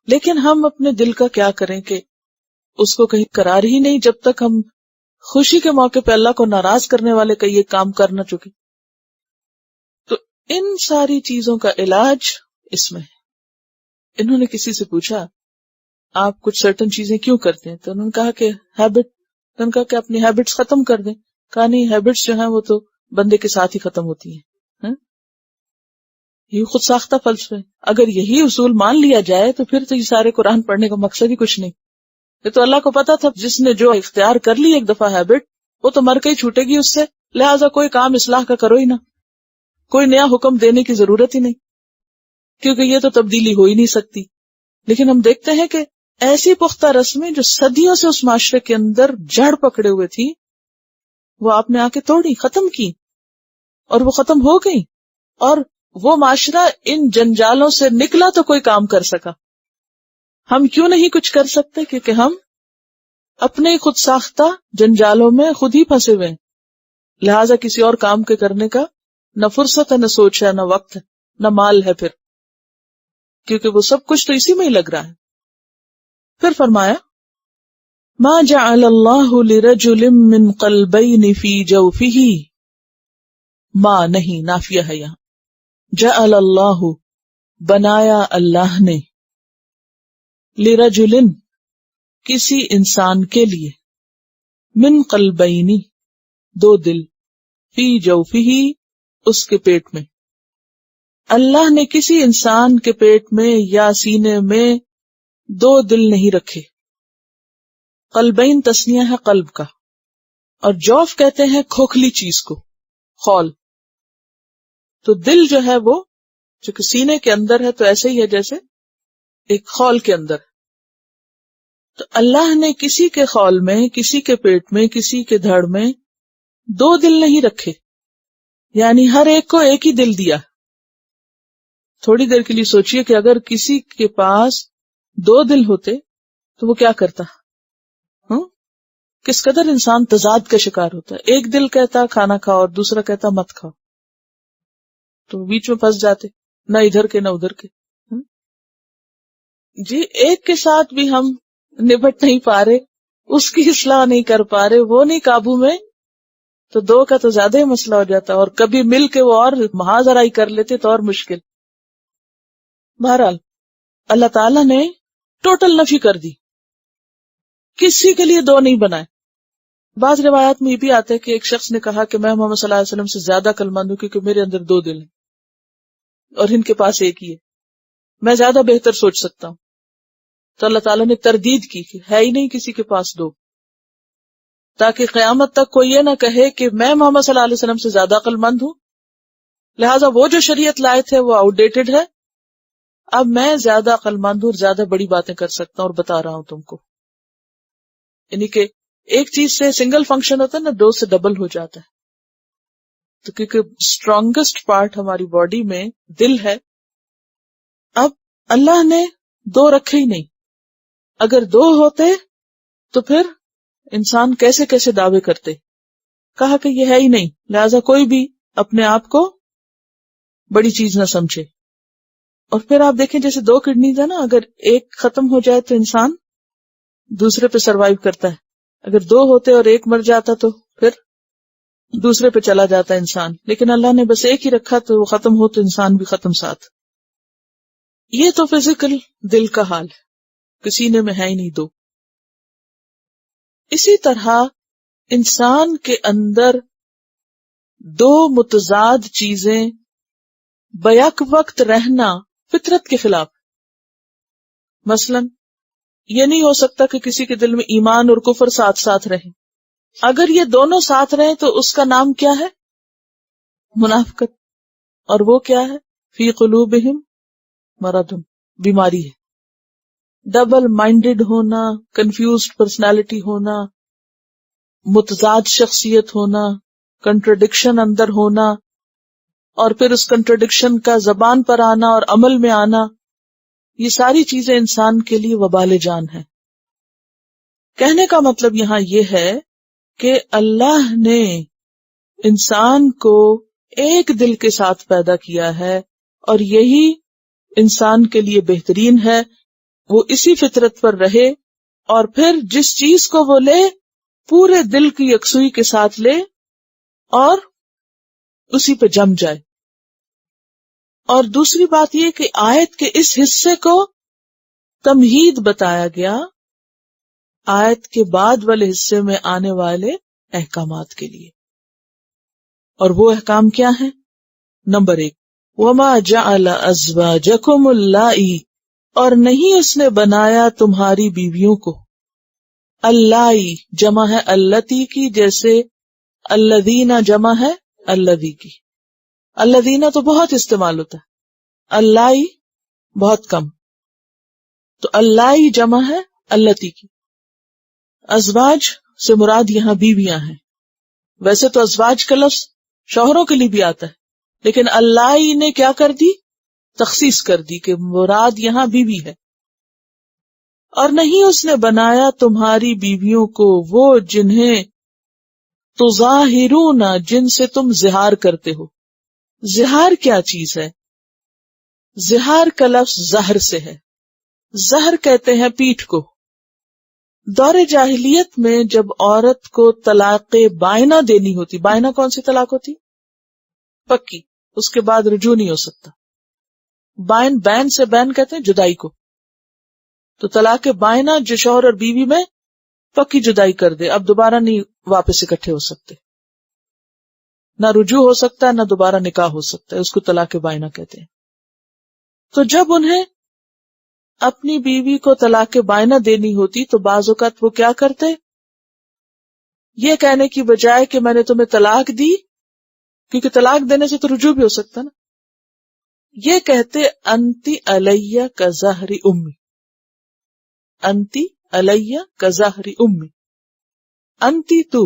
لیکن ہم اپنے دل کا کیا کریں کہ اس کو کہیں قرار ہی نہیں جب تک ہم خوشی کے موقع پہ اللہ کو ناراض کرنے والے کئی ایک کام کر نہ چکے. تو ان ساری چیزوں کا علاج اس میں ہے. انہوں نے کسی سے پوچھا آپ کچھ سرٹن چیزیں کیوں کرتے ہیں، تو انہوں نے کہا کہ ہیبٹ. انہوں نے کہا کہ اپنی ہیبٹس ختم کر دیں. کہا نہیں، ہیبٹس جو ہیں وہ تو بندے کے ساتھ ہی ختم ہوتی ہیں. یہ خود ساختہ فلسفہ ہے. اگر یہی اصول مان لیا جائے تو پھر تو یہ سارے قرآن پڑھنے کا مقصد ہی کچھ نہیں. یہ تو اللہ کو پتا تھا جس نے جو اختیار کر لی ایک دفعہ ہیبٹ، وہ تو مر کے ہی چھوٹے گی اس سے، لہٰذا کوئی کام اصلاح کا کرو ہی نہ، کوئی نیا حکم دینے کی ضرورت ہی نہیں، کیونکہ یہ تو تبدیلی ہو ہی نہیں سکتی. لیکن ہم دیکھتے ہیں کہ ایسی پختہ رسمیں جو صدیوں سے اس معاشرے کے اندر جڑ پکڑے ہوئے تھی، وہ آپ نے آ کے توڑی، ختم کی، اور وہ ختم ہو گئی، اور وہ معاشرہ ان جنجالوں سے نکلا تو کوئی کام کر سکا. ہم کیوں نہیں کچھ کر سکتے؟ کیونکہ ہم اپنے خود ساختہ جنجالوں میں خود ہی پھنسے ہوئے ہیں. لہٰذا کسی اور کام کے کرنے کا نہ فرصت ہے، نہ سوچ ہے، نہ وقت ہے، نہ مال ہے پھر، کیونکہ وہ سب کچھ تو اسی میں ہی لگ رہا ہے. پھر فرمایا ما جعل اللہ لرجل من قلبین فی جوفہ، ما نہیں نافیہ ہے یہاں، جعل اللہ بنایا اللہ نے، لرجل کسی انسان کے لیے من قلبینی دو دل فی جوفہ اس کے پیٹ میں. اللہ نے کسی انسان کے پیٹ میں یا سینے میں دو دل نہیں رکھے. قلبین تسنیہ ہے قلب کا، اور جوف کہتے ہیں کھوکھلی چیز کو، خول. تو دل جو ہے وہ چونکہ سینے کے اندر ہے تو ایسے ہی ہے جیسے ایک خول کے اندر. تو اللہ نے کسی کے خول میں، کسی کے پیٹ میں، کسی کے دھڑ میں دو دل نہیں رکھے، یعنی ہر ایک کو ایک ہی دل دیا. تھوڑی دیر کے لیے سوچئے کہ اگر کسی کے پاس دو دل ہوتے تو وہ کیا کرتا؟ کس قدر انسان تضاد کا شکار ہوتا ہے. ایک دل کہتا کھانا کھاؤ اور دوسرا کہتا مت کھاؤ، تو بیچ میں پھنس جاتے، نہ ادھر کے نہ ادھر کے. جی ایک کے ساتھ بھی ہم نبٹ نہیں پا رہے، اس کی اصلاح نہیں کر پا رہے، وہ نہیں قابو میں، تو دو کا تو زیادہ ہی مسئلہ ہو جاتا. اور کبھی مل کے وہ اور محاذ آرائی کر لیتے تو اور مشکل. بہرحال اللہ تعالیٰ نے ٹوٹل نفی کر دی، کسی کے لیے دو نہیں بنائے. بعض روایات میں یہ بھی آتا ہے کہ ایک شخص نے کہا کہ میں محمد صلی اللہ علیہ وسلم سے زیادہ عقلمند ہوں کیونکہ میرے اندر دو دل ہیں اور ان کے پاس ایک ہی ہے، میں زیادہ بہتر سوچ سکتا ہوں. تو اللہ تعالیٰ نے تردید کی کہ ہے ہی نہیں کسی کے پاس دو، تاکہ قیامت تک کوئی یہ نہ کہے کہ میں محمد صلی اللہ علیہ وسلم سے زیادہ عقلمند ہوں، لہٰذا وہ جو شریعت لائے تھے وہ آؤٹ ڈیٹڈ ہے، اب میں زیادہ عقلمند ہوں اور زیادہ بڑی باتیں کر سکتا ہوں اور بتا رہا ہوں تم کو. یعنی کہ ایک چیز سے سنگل فنکشن ہوتا ہے نا، دو سے ڈبل ہو جاتا ہے. تو کیونکہ اسٹرانگسٹ پارٹ ہماری باڈی میں دل ہے، اب اللہ نے دو رکھے ہی نہیں. اگر دو ہوتے تو پھر انسان کیسے کیسے دعوے کرتے. کہا کہ یہ ہے ہی نہیں، لہذا کوئی بھی اپنے آپ کو بڑی چیز نہ سمجھے. اور پھر آپ دیکھیں جیسے دو کڈنیز ہیں نا، اگر ایک ختم ہو جائے تو انسان دوسرے پہ سروائیو کرتا ہے، اگر دو ہوتے اور ایک مر جاتا تو پھر دوسرے پہ چلا جاتا انسان. لیکن اللہ نے بس ایک ہی رکھا تو وہ ختم ہو تو انسان بھی ختم ساتھ. یہ تو فزیکل دل کا حال ہے کہ سینے میں ہے ہی نہیں دو. اسی طرح انسان کے اندر دو متضاد چیزیں بیک وقت رہنا فطرت کے خلاف. مثلا یہ نہیں ہو سکتا کہ کسی کے دل میں ایمان اور کفر ساتھ ساتھ رہیں. اگر یہ دونوں ساتھ رہیں تو اس کا نام کیا ہے؟ منافقت. اور وہ کیا ہے؟ فی قلوبہم مرض، بیماری ہے. ڈبل مائنڈڈ ہونا، کنفیوزڈ پرسنالٹی ہونا، متضاد شخصیت ہونا، کنٹرڈکشن اندر ہونا، اور پھر اس کنٹرڈکشن کا زبان پر آنا اور عمل میں آنا، یہ ساری چیزیں انسان کے لیے وبال جان ہے. کہنے کا مطلب یہاں یہ ہے کہ اللہ نے انسان کو ایک دل کے ساتھ پیدا کیا ہے اور یہی انسان کے لیے بہترین ہے. وہ اسی فطرت پر رہے اور پھر جس چیز کو وہ لے پورے دل کی یکسوئی کے ساتھ لے اور اسی پہ جم جائے. اور دوسری بات یہ کہ آیت کے اس حصے کو تمہید بتایا گیا آیت کے بعد والے حصے میں آنے والے احکامات کے لیے. اور وہ احکام کیا ہیں؟ نمبر 1، وَمَا جَعَلَ أَزْوَاجَكُمُ اللَّائِي، اور نہیں اس نے بنایا تمہاری بیویوں کو. اللَّائِی جمع ہے اللتی کی، جیسے الذین جمع ہے الذی کی. الذین تو بہت استعمال ہوتا ہے، اللَّائِی بہت کم. تو اللَّائِی جمع ہے اللتی کی. ازواج سے مراد یہاں بیویاں ہیں. ویسے تو ازواج کا لفظ شوہروں کے لیے بھی آتا ہے، لیکن اللَّائِی نے کیا کر دی؟ تخصیص کر دی کہ مراد یہاں بیوی ہے. اور نہیں اس نے بنایا تمہاری بیویوں کو وہ جنہیں تظاہرون، جن سے تم زہار کرتے ہو. زہار کیا چیز ہے؟ زہار کا لفظ زہر سے ہے. زہر کہتے ہیں پیٹھ کو. دور جاہلیت میں جب عورت کو طلاق بائنہ دینی ہوتی، بائنہ کون سی طلاق ہوتی؟ پکی، اس کے بعد رجوع نہیں ہو سکتا. بین سے بین کہتے ہیں جدائی کو. تو طلاق بائنہ جو شوہر اور بیوی میں پکی جدائی کر دے، اب دوبارہ نہیں واپس اکٹھے ہو سکتے، نہ رجوع ہو سکتا ہے نہ دوبارہ نکاح ہو سکتا ہے، اس کو طلاق بائنہ کہتے ہیں۔ تو جب انہیں اپنی بیوی کو طلاق بائنہ دینی ہوتی تو بعض اوقات وہ کیا کرتے، یہ کہنے کی بجائے کہ میں نے تمہیں طلاق دی، کیونکہ طلاق دینے سے تو رجوع بھی ہو سکتا نا، یہ کہتے انتی علیہ کظہر امی، انتی علیہ کظہر امی، انتی تو،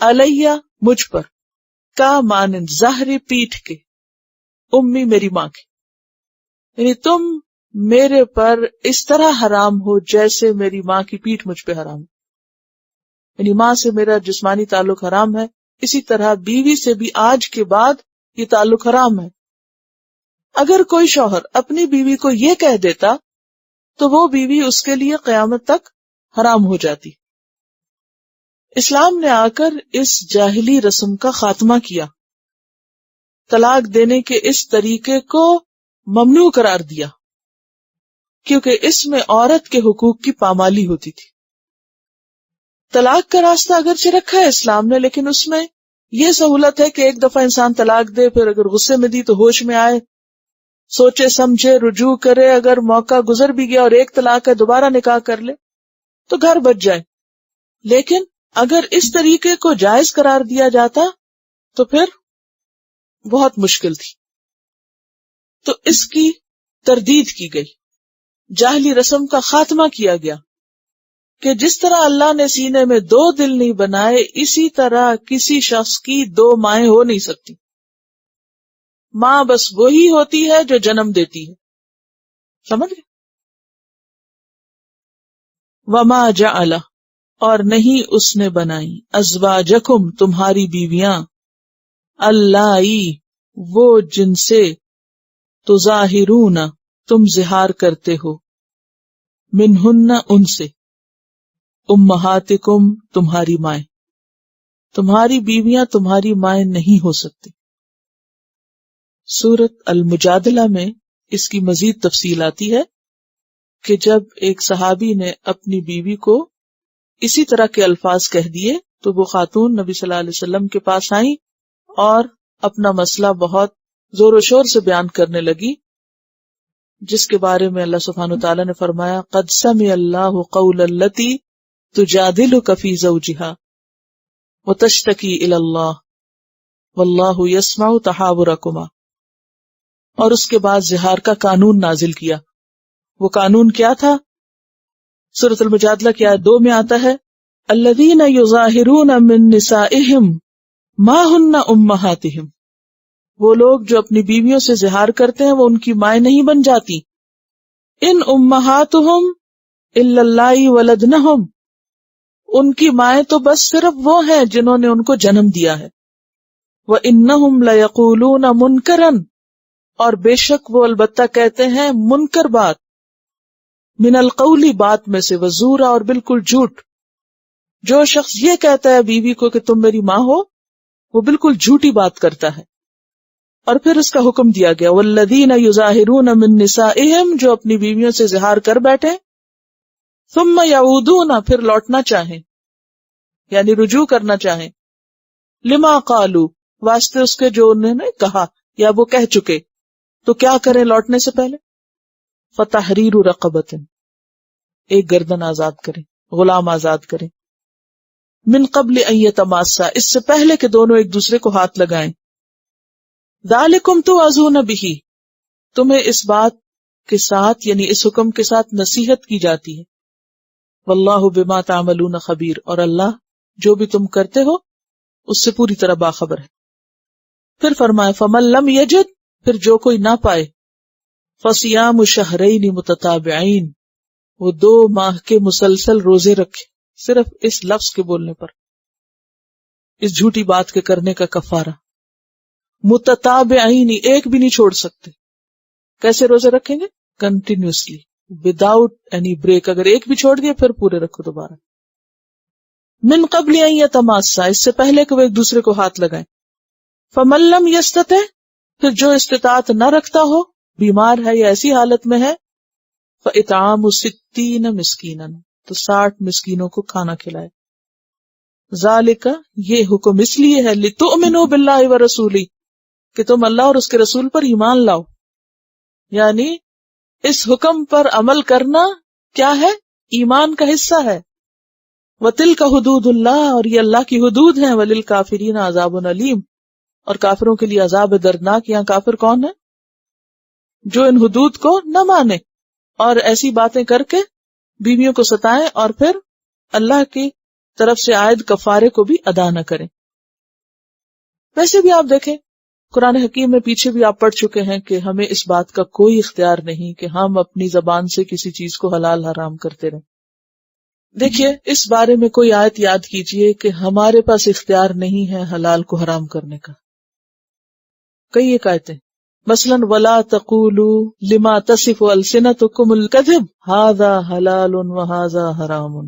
علیہ مجھ پر، کا مانند ظہر پیٹھ کے، امی میری ماں کی، یعنی تم میرے پر اس طرح حرام ہو جیسے میری ماں کی پیٹھ مجھ پہ حرام ہے، یعنی ماں سے میرا جسمانی تعلق حرام ہے، اسی طرح بیوی سے بھی آج کے بعد یہ تعلق حرام ہے۔ اگر کوئی شوہر اپنی بیوی کو یہ کہہ دیتا تو وہ بیوی اس کے لیے قیامت تک حرام ہو جاتی۔ اسلام نے آ کر اس جاہلی رسم کا خاتمہ کیا، طلاق دینے کے اس طریقے کو ممنوع قرار دیا، کیونکہ اس میں عورت کے حقوق کی پامالی ہوتی تھی۔ طلاق کا راستہ اگرچہ رکھا ہے اسلام نے، لیکن اس میں یہ سہولت ہے کہ ایک دفعہ انسان طلاق دے، پھر اگر غصے میں دی تو ہوش میں آئے، سوچے سمجھے رجوع کرے، اگر موقع گزر بھی گیا اور ایک طلاق ہے دوبارہ نکاح کر لے تو گھر بچ جائے۔ لیکن اگر اس طریقے کو جائز قرار دیا جاتا تو پھر بہت مشکل تھی، تو اس کی تردید کی گئی، جاہلی رسم کا خاتمہ کیا گیا کہ جس طرح اللہ نے سینے میں دو دل نہیں بنائے، اسی طرح کسی شخص کی دو مائیں ہو نہیں سکتی۔ ماں بس وہی ہوتی ہے جو جنم دیتی ہے، سمجھ گئے؟ وما جعل، اور نہیں اس نے بنائی، ازواجکم تمہاری بیویاں، اللائی وہ جن سے تظاہرون تم زہار کرتے ہو، منہن ان سے، امہاتکم تمہاری مائیں، تمہاری بیویاں تمہاری مائیں نہیں ہو سکتی۔ سورۃ المجادلہ میں اس کی مزید تفصیل آتی ہے کہ جب ایک صحابی نے اپنی بیوی کو اسی طرح کے الفاظ کہہ دیے تو وہ خاتون نبی صلی اللہ علیہ وسلم کے پاس آئیں اور اپنا مسئلہ بہت زور و شور سے بیان کرنے لگی، جس کے بارے میں اللہ سبحانہ وتعالی نے فرمایا قد سمع اللہ قول التی تجادلک فی زوجہا وتشتکی الی اللہ واللہ یسمع تحاورکما، اور اس کے بعد زہار کا قانون نازل کیا۔ وہ قانون کیا تھا؟ سورۃ المجادلہ کی آیت 2 میں آتا ہے الذین یظاہرون من نسائہم ما ہن امہاتہم، وہ لوگ جو اپنی بیویوں سے زہار کرتے ہیں وہ ان کی مائیں نہیں بن جاتی، ان امہاتہم الا اللائی ولدنہم، ان کی مائیں تو بس صرف وہ ہیں جنہوں نے ان کو جنم دیا ہے، وانہم لیقولون منکرا، اور بے شک وہ البتہ کہتے ہیں منکر بات، من القولی بات میں سے، وزورا اور بالکل جھوٹ۔ جو شخص یہ کہتا ہے بیوی کو کہ تم میری ماں ہو، وہ بالکل جھوٹی بات کرتا ہے۔ اور پھر اس کا حکم دیا گیا والذین یظاہرون من نسائہم، جو اپنی بیویوں سے زہار کر بیٹھے ثم یعودون، پھر لوٹنا چاہیں یعنی رجوع کرنا چاہیں، لما قالوا، واسطے اس کے جو انہوں نے کہا یا وہ کہہ چکے، تو کیا کریں لوٹنے سے پہلے؟ فتحریر رقبۃ، ایک گردن آزاد کریں، غلام آزاد کریں، من قبل ان یتماسا، اس سے پہلے کہ دونوں ایک دوسرے کو ہاتھ لگائیں، ذالکم توعظون بہ، تمہیں اس بات کے ساتھ یعنی اس حکم کے ساتھ نصیحت کی جاتی ہے، واللہ بما تعملون خبیر، اور اللہ جو بھی تم کرتے ہو اس سے پوری طرح باخبر ہے۔ پھر فرمایا فمن لم یجد، پھر جو کوئی نہ پائے، فصیام شہرین متتابعین، وہ 2 ماہ کے مسلسل روزے رکھے، صرف اس لفظ کے بولنے پر، اس جھوٹی بات کے کرنے کا کفارہ، متتابعین، ایک بھی نہیں چھوڑ سکتے۔ کیسے روزے رکھیں گے؟ کنٹینیوسلی، وداؤٹ اینی بریک، اگر ایک بھی چھوڑ دیا پھر پورے رکھو دوبارہ۔ من قبل ان یتماسا، اس سے پہلے کہ وہ ایک دوسرے کو ہاتھ لگائیں۔ فمن لم یستطع، پھر جو استطاعت نہ رکھتا ہو، بیمار ہے یا ایسی حالت میں ہے، فَإِطْعَامُ 60 مسکینا، تو 60 مسکینوں کو کھانا کھلائے. ذالک، یہ حکم اس لیے ہے لِتُؤْمِنُوا بِاللَّهِ وَرَسُولِهِ، کہ تم اللہ اور اس کے رسول پر ایمان لاؤ. یعنی اس حکم پر عمل کرنا کیا ہے؟ ایمان کا حصہ ہے. وَتِلْكَ حُدُودُ اللَّهِ، اور یہ اللہ کی حدود ہیں. وَلِلْكَافِرِينَ عَذَابٌ أَلِيمٌ، اور کافروں کے لیے عذاب دردناک. یہاں کافر کون ہے؟ جو ان حدود کو نہ مانے اور ایسی باتیں کر کے بیویوں کو ستائیں اور پھر اللہ کی طرف سے عائد کفارے کو بھی ادا نہ کریں. ویسے بھی آپ دیکھیں قرآن حکیم میں پیچھے بھی آپ پڑھ چکے ہیں کہ ہمیں اس بات کا کوئی اختیار نہیں کہ ہم اپنی زبان سے کسی چیز کو حلال حرام کرتے رہیں. دیکھیے اس بارے میں کوئی آیت یاد کیجئے کہ ہمارے پاس اختیار نہیں ہے حلال کو حرام کرنے کا. کئی ایک آیتیں مثلا وَلَا تَقُولُوا لِمَا تَصِفُ أَلْسِنَتُكُمُ الْكَذِبَ هَذَا حَلَالٌ وَهَذَا حَرَامٌ،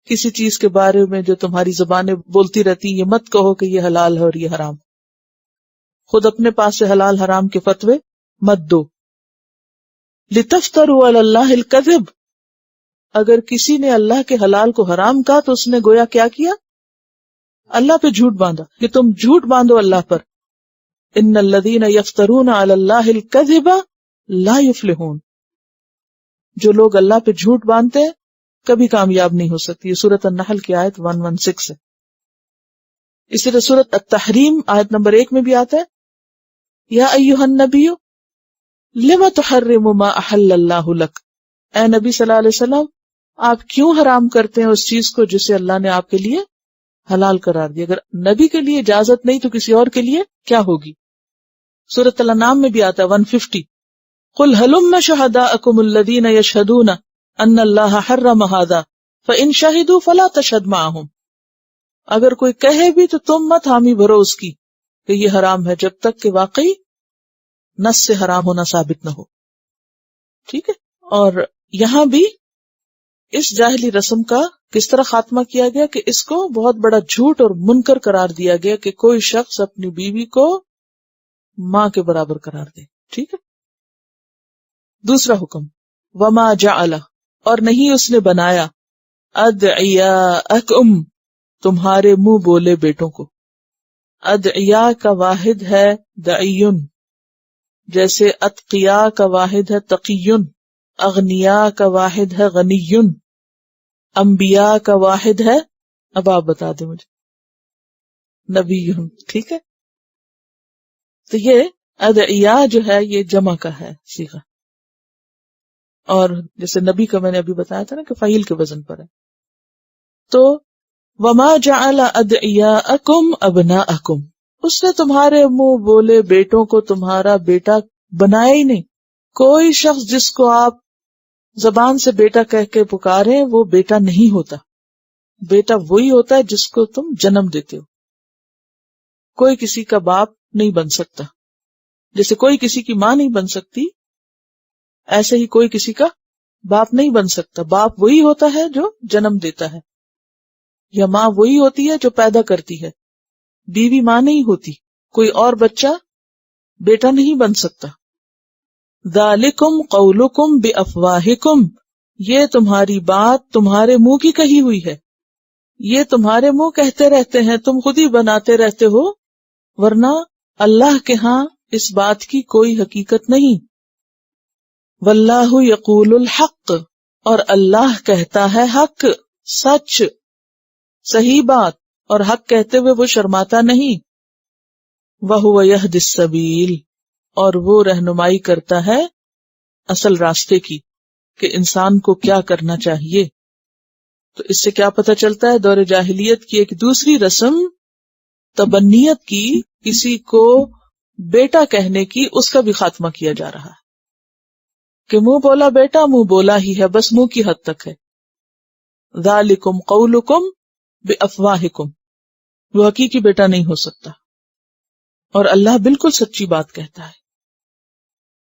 کسی چیز کے بارے میں جو تمہاری زبانیں بولتی رہتی یہ مت کہو کہ یہ حلال ہے اور یہ حرام. خود اپنے پاس سے حلال حرام کے فتوے مت دو. لِتَفْتَرُوا عَلَى اللَّهِ الْكَذِبَ، اگر کسی نے اللہ کے حلال کو حرام کہا تو اس نے گویا کیا کیا؟ اللہ پہ جھوٹ باندھا کہ تم جھوٹ باندھو اللہ پر. ان الذین یفترون علی اللہ الکذب لا یفلحون، جو لوگ اللہ پہ جھوٹ باندھتے ہیں کبھی کامیاب نہیں ہو سکتی. یہ سورۃ النحل کی آیت 116 ہے. اسی طرح سورۃ التحریم آیت نمبر 1 میں بھی آتا ہے یا ایھا النبی لم تحرم ما احل اللہ لک، اے نبی صلی اللہ علیہ وسلم آپ کیوں حرام کرتے ہیں اس چیز کو جسے اللہ نے آپ کے لیے حلال قرار دیا. اگر نبی کے لیے اجازت نہیں تو کسی اور کے لیے کیا ہوگی. سورۃ الانعام میں بھی آتا ہے 150 قل هلم شهداءکم الذین یشهدون ان اللہ حرم هذا فان شہدوا فلا تشہد معهم، اگر کوئی کہے بھی تو تم مت حامی بھرو اس کی کہ یہ حرام ہے جب تک کہ واقعی نص سے حرام ہونا ثابت نہ ہو. ٹھیک ہے. اور یہاں بھی اس جاہلی رسم کا کس طرح خاتمہ کیا گیا کہ اس کو بہت بڑا جھوٹ اور منکر قرار دیا گیا کہ کوئی شخص اپنی بیوی کو ماں کے برابر قرار دے. ٹھیک ہے. دوسرا حکم وما جعل، اور نہیں اس نے بنایا ادعیاءکم، تمہارے منہ بولے بیٹوں کو. ادعیاء کا واحد ہے دعیون، جیسے اتقیاء کا واحد ہے تقیون، اغنیاء کا واحد ہے غنیون، انبیاء کا واحد ہے، اب آپ بتا دیں مجھے، نبیون. ٹھیک ہے. تو یہ ادعیاء جو ہے یہ جمع کا ہے صیغہ، اور جیسے نبی کا میں نے ابھی بتایا تھا نا کہ فعیل کے وزن پر ہے. تو وما جعل ادعیاءکم ابناءکم، اس نے تمہارے منہ بولے بیٹوں کو تمہارا بیٹا بنایا ہی نہیں. کوئی شخص جس کو آپ زبان سے بیٹا کہہ کے پکارے وہ بیٹا نہیں ہوتا. بیٹا وہی ہوتا ہے جس کو تم جنم دیتے ہو. کوئی کسی کا باپ نہیں بن سکتا، جیسے کوئی کسی کی ماں نہیں بن سکتی ایسے ہی کوئی کسی کا باپ نہیں بن سکتا. باپ وہی ہوتا ہے جو جنم دیتا ہے، یا ماں وہی ہوتی ہے جو پیدا کرتی ہے. بیوی ماں نہیں ہوتی. کوئی اور بچہ بیٹا نہیں بن سکتا. ذالکم قولکم بافواہکم، یہ تمہاری بات تمہارے منہ کی کہی ہوئی ہے، یہ تمہارے منہ کہتے رہتے ہیں، تم خود ہی بناتے رہتے ہو، ورنہ اللہ کے ہاں اس بات کی کوئی حقیقت نہیں. واللہ یقول الحق، اور اللہ کہتا ہے حق، سچ، صحیح بات، اور حق کہتے ہوئے وہ شرماتا نہیں. وَهُوَ يَهْدِي السَّبِيلَ، اور وہ رہنمائی کرتا ہے اصل راستے کی کہ انسان کو کیا کرنا چاہیے. تو اس سے کیا پتہ چلتا ہے؟ دور جاہلیت کی ایک دوسری رسم تبنیت کی، کسی کو بیٹا کہنے کی، اس کا بھی خاتمہ کیا جا رہا ہے کہ منہ بولا بیٹا منہ بولا ہی ہے، بس منہ کی حد تک ہے. ذالکم قولکم بافواہکم، وہ حقیقی بیٹا نہیں ہو سکتا. اور اللہ بالکل سچی بات کہتا ہے.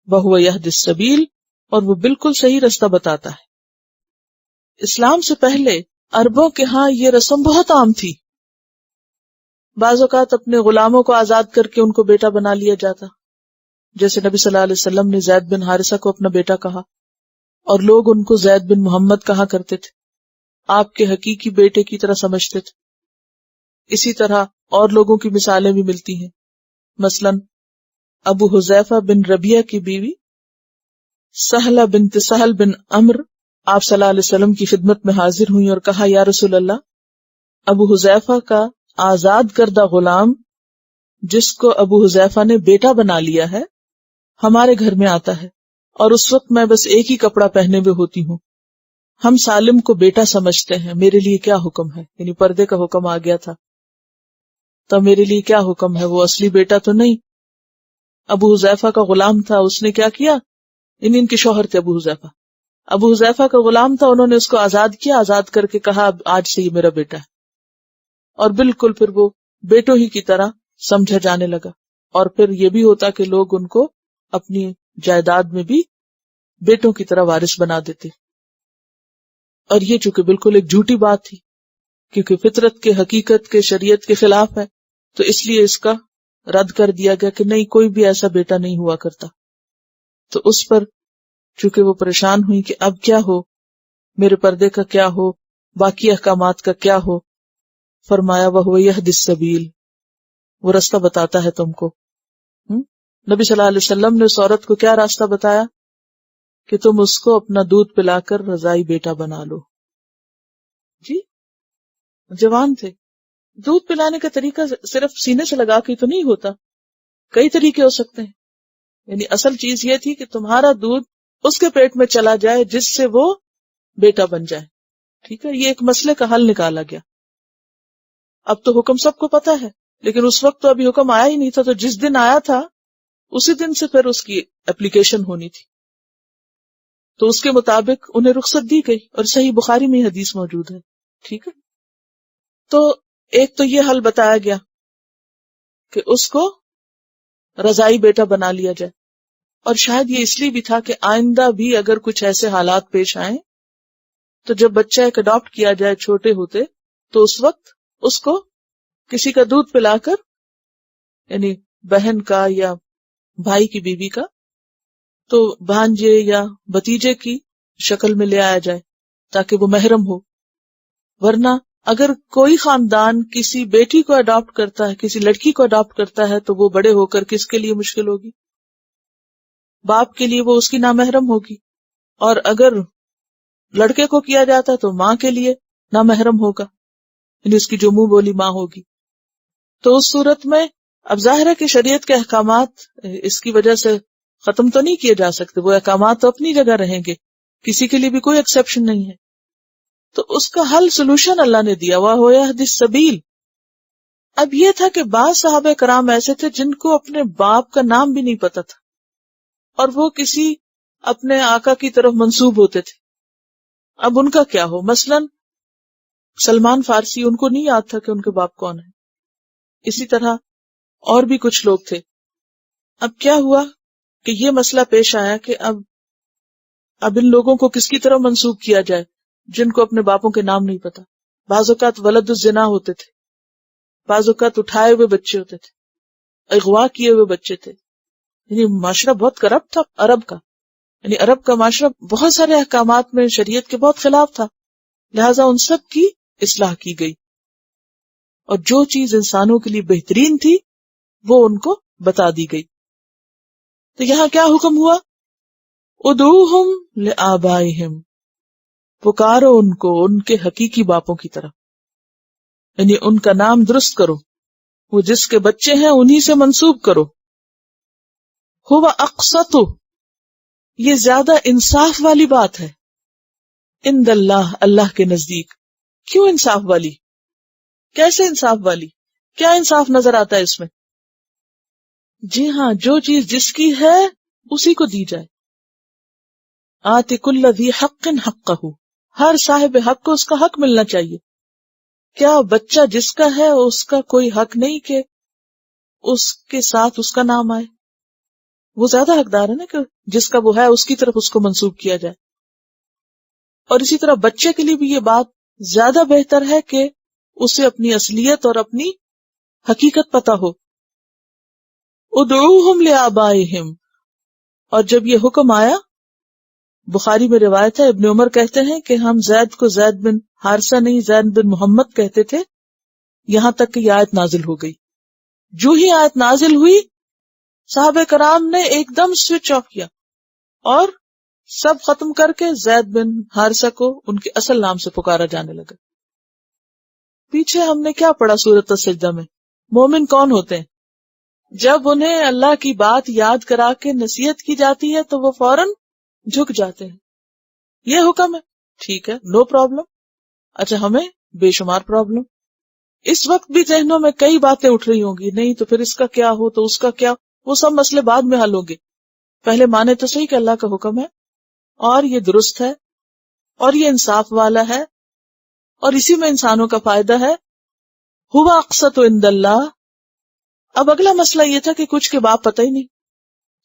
وَهُوَ يَهْدِي السَّبِيلَ، اور وہ بالکل صحیح رستہ بتاتا ہے. اسلام سے پہلے عربوں کے ہاں یہ رسم بہت عام تھی. بعض اوقات اپنے غلاموں کو آزاد کر کے ان کو بیٹا بنا لیا جاتا، جیسے نبی صلی اللہ علیہ وسلم نے زید بن حارثہ کو اپنا بیٹا کہا. اور لوگ ان کو زید بن محمد کہا کرتے تھے، آپ کے حقیقی بیٹے کی طرح سمجھتے تھے۔ اسی طرح اور لوگوں کی مثالیں بھی ملتی ہیں، مثلا ابو حذیفہ بن ربیعہ کی بیوی سہلہ بنت سہل بن عمرو آپ صلی اللہ علیہ وسلم کی خدمت میں حاضر ہوئی اور کہا، یا رسول اللہ، ابو حذیفہ کا آزاد کردہ غلام جس کو ابو حذیفہ نے بیٹا بنا لیا ہے ہمارے گھر میں آتا ہے، اور اس وقت میں بس ایک ہی کپڑا پہنے ہوئے ہوتی ہوں، ہم سالم کو بیٹا سمجھتے ہیں، میرے لیے کیا حکم ہے؟ یعنی پردے کا حکم آ گیا تھا، تو میرے لیے کیا حکم ہے؟ وہ اصلی بیٹا تو نہیں، ابو حذیفہ کا غلام تھا، اس نے کیا کیا، ان کے شوہر تھے ابو حذیفہ کا غلام تھا، انہوں نے اس کو آزاد کیا، آزاد کر کے کہا اب آج سے یہ میرا بیٹا ہے، اور بالکل پھر وہ بیٹوں ہی کی طرح سمجھا جانے لگا، اور پھر یہ بھی ہوتا کہ لوگ ان کو اپنی جائیداد میں بھی بیٹوں کی طرح وارث بنا دیتے، اور یہ چونکہ بالکل ایک جھوٹی بات تھی، کیونکہ فطرت کے، حقیقت کے، شریعت کے خلاف ہے، تو اس لیے اس کا رد کر دیا گیا کہ نہیں، کوئی بھی ایسا بیٹا نہیں ہوا کرتا۔ تو اس پر چونکہ وہ پریشان ہوئی کہ اب کیا ہو، میرے پردے کا کیا ہو، باقی احکامات کا کیا ہو، فرمایا وَهُوَ يَهْدِي السَّبِيلَ، وہ راستہ بتاتا ہے تم کو۔ نبی صلی اللہ علیہ وسلم نے اس عورت کو کیا راستہ بتایا کہ تم اس کو اپنا دودھ پلا کر رضائی بیٹا بنا لو۔ جی جوان تھے، دودھ پلانے کا طریقہ صرف سینے سے لگا کے تو نہیں ہوتا، کئی طریقے ہو سکتے ہیں، یعنی اصل چیز یہ تھی کہ تمہارا دودھ اس کے پیٹ میں چلا جائے جس سے وہ بیٹا بن جائے، ٹھیک ہے، یہ ایک مسئلے کا حل نکالا گیا۔ اب تو حکم سب کو پتا ہے، لیکن اس وقت تو ابھی حکم آیا ہی نہیں تھا، تو جس دن آیا تھا اسی دن سے پھر اس کی اپلیکیشن ہونی تھی، تو اس کے مطابق انہیں رخصت دی گئی، اور صحیح بخاری میں حدیث موجود ہے، ٹھیک ہے۔ تو ایک تو یہ حل بتایا گیا کہ اس کو رضائی بیٹا بنا لیا جائے، اور شاید یہ اس لیے بھی تھا کہ آئندہ بھی اگر کچھ ایسے حالات پیش آئیں تو جب بچہ ایک اڈاپٹ کیا جائے چھوٹے ہوتے، تو اس وقت اس کو کسی کا دودھ پلا کر، یعنی بہن کا یا بھائی کی بیوی کا، تو بھانجے یا بھتیجے کی شکل میں لے آیا جائے تاکہ وہ محرم ہو۔ ورنہ اگر کوئی خاندان کسی بیٹی کو اڈاپٹ کرتا ہے، کسی لڑکی کو اڈاپٹ کرتا ہے، تو وہ بڑے ہو کر کس کے لیے مشکل ہوگی؟ باپ کے لیے وہ اس کی نامحرم ہوگی، اور اگر لڑکے کو کیا جاتا ہے تو ماں کے لیے نامحرم ہوگا، یعنی اس کی جو منہ بولی ماں ہوگی۔ تو اس صورت میں اب ظاہر ہے کہ شریعت کے احکامات اس کی وجہ سے ختم تو نہیں کیے جا سکتے، وہ احکامات تو اپنی جگہ رہیں گے، کسی کے لیے بھی کوئی ایکسیپشن نہیں ہے۔ تو اس کا حل، سولوشن اللہ نے دیا، وَهُوَ يَهْدِي السَّبِيلَ۔ اب یہ تھا کہ بعض صحابہ کرام ایسے تھے جن کو اپنے باپ کا نام بھی نہیں پتا تھا، اور وہ کسی اپنے آقا کی طرف منسوب ہوتے تھے۔ اب ان کا کیا ہو؟ مثلا سلمان فارسی، ان کو نہیں یاد تھا کہ ان کے باپ کون ہے۔ اسی طرح اور بھی کچھ لوگ تھے۔ اب کیا ہوا کہ یہ مسئلہ پیش آیا کہ اب ان لوگوں کو کس کی طرف منسوب کیا جائے جن کو اپنے باپوں کے نام نہیں پتا۔ بعض اوقات ولد الزنا ہوتے تھے، بعض اوقات اٹھائے ہوئے بچے ہوتے تھے، اغوا کیے ہوئے بچے تھے، یعنی معاشرہ بہت کرپٹ تھا عرب کا، یعنی عرب کا معاشرہ بہت سارے احکامات میں شریعت کے بہت خلاف تھا، لہٰذا ان سب کی اصلاح کی گئی، اور جو چیز انسانوں کے لیے بہترین تھی وہ ان کو بتا دی گئی۔ تو یہاں کیا حکم ہوا؟ ادعوہم لآبائہم، پکارو ان کو ان کے حقیقی باپوں کی طرف، یعنی ان کا نام درست کرو، وہ جس کے بچے ہیں انہی سے منسوب کرو۔ ہو اقسط، یہ زیادہ انصاف والی بات ہے، عند اللہ، اللہ کے نزدیک۔ کیوں انصاف والی؟ کیسے انصاف والی؟ کیا انصاف نظر آتا ہے اس میں؟ جی ہاں، جو چیز جس کی ہے اسی کو دی جائے۔ آت کل ذی حق حقہ، ہر صاحب حق کو اس کا حق ملنا چاہیے۔ کیا بچہ جس کا ہے اس کا کوئی حق نہیں کہ اس کے ساتھ اس کا نام آئے؟ وہ زیادہ حقدار ہے نا کہ جس کا وہ ہے اس کی طرف اس کو منسوب کیا جائے۔ اور اسی طرح بچے کے لیے بھی یہ بات زیادہ بہتر ہے کہ اسے اپنی اصلیت اور اپنی حقیقت پتہ ہو۔ ادعوہم لآبائہم، اور جب یہ حکم آیا بخاری میں روایت ہے، ابن عمر کہتے ہیں کہ ہم زید کو زید بن حارثہ نہیں زید بن محمد کہتے تھے، یہاں تک کہ یہ آیت نازل ہو گئی۔ جو ہی آیت نازل ہوئی صحابہ کرام نے ایک دم سوئچ آف کیا اور سب ختم کر کے زید بن حارثہ کو ان کے اصل نام سے پکارا جانے لگا۔ پیچھے ہم نے کیا پڑھا سورۃ السجدہ میں؟ مومن کون ہوتے ہیں؟ جب انہیں اللہ کی بات یاد کرا کے نصیحت کی جاتی ہے تو وہ فوراً جھک جاتے ہیں۔ یہ حکم ہے، ٹھیک ہے، نو پرابلم۔ اچھا، ہمیں بے شمار پرابلم۔ اس وقت بھی ذہنوں میں کئی باتیں اٹھ رہی ہوں گی، نہیں تو پھر اس کا کیا ہو تو اس کا کیا، وہ سب مسئلے بعد میں حل ہوں گے۔ پہلے مانے تو صحیح کہ اللہ کا حکم ہے اور یہ درست ہے اور یہ انصاف والا ہے اور اسی میں انسانوں کا فائدہ ہے۔ ہوا اقسط عند اللہ۔ اب اگلا مسئلہ یہ تھا کہ کچھ کے باپ پتہ ہی نہیں،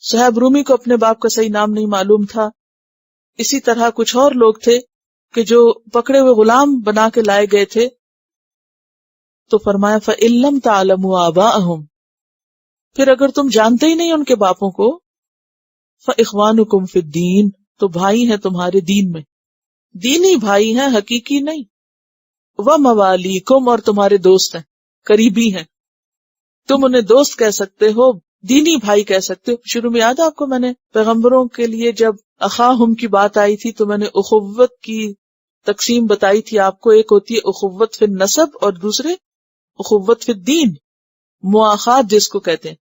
صہیب رومی کو اپنے باپ کا صحیح نام نہیں معلوم تھا، اسی طرح کچھ اور لوگ تھے کہ جو پکڑے ہوئے غلام بنا کے لائے گئے تھے، تو فرمایا فَإِن لَّمْ تَعْلَمُوا آبَاءَهُمْ، پھر اگر تم جانتے ہی نہیں ان کے باپوں کو، فَإِخْوَانُكُمْ فِي الدِّينِ، تو بھائی ہیں تمہارے دین میں، دینی بھائی ہیں، حقیقی نہیں۔ وَمَوَالِيكُمْ، اور تمہارے دوست ہیں، قریبی ہیں، تم انہیں دوست کہہ سکتے ہو، دینی بھائی کہہ سکتے ہو۔ شروع میں یاد ہے آپ کو میں نے پیغمبروں کے لیے جب اخاہم کی بات آئی تھی تو میں نے اخوت کی تقسیم بتائی تھی آپ کو، ایک ہوتی ہے اخوت فی النسب اور دوسرے اخوت فی الدین، مواخات جس کو کہتے ہیں۔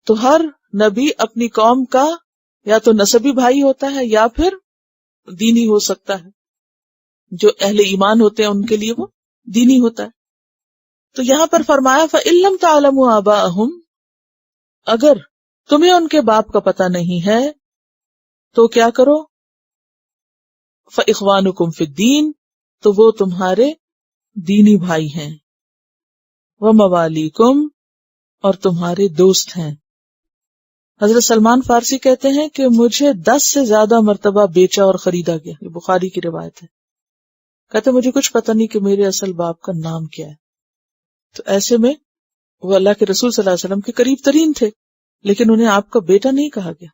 تو ہر نبی اپنی قوم کا یا تو نسبی بھائی ہوتا ہے یا پھر دینی ہو سکتا ہے، جو اہل ایمان ہوتے ہیں ان کے لیے وہ دینی ہوتا ہے۔ تو یہاں پر فرمایا فَإِن لَّمْ تَعْلَمُوا آبَاءَهُمْ، اگر تمہیں ان کے باپ کا پتہ نہیں ہے تو کیا کرو؟ فَإِخْوَانُكُمْ فِي الدِّينِ، تو وہ تمہارے دینی بھائی ہیں، وَمَوَالِيكُمْ، اور تمہارے دوست ہیں۔ حضرت سلمان فارسی کہتے ہیں کہ مجھے 10 سے زیادہ مرتبہ بیچا اور خریدا گیا، یہ بخاری کی روایت ہے۔ کہتے مجھے کچھ پتہ نہیں کہ میرے اصل باپ کا نام کیا ہے۔ تو ایسے میں وہ اللہ کے رسول صلی اللہ علیہ وسلم کے قریب ترین تھے، لیکن انہیں آپ کا بیٹا نہیں کہا گیا۔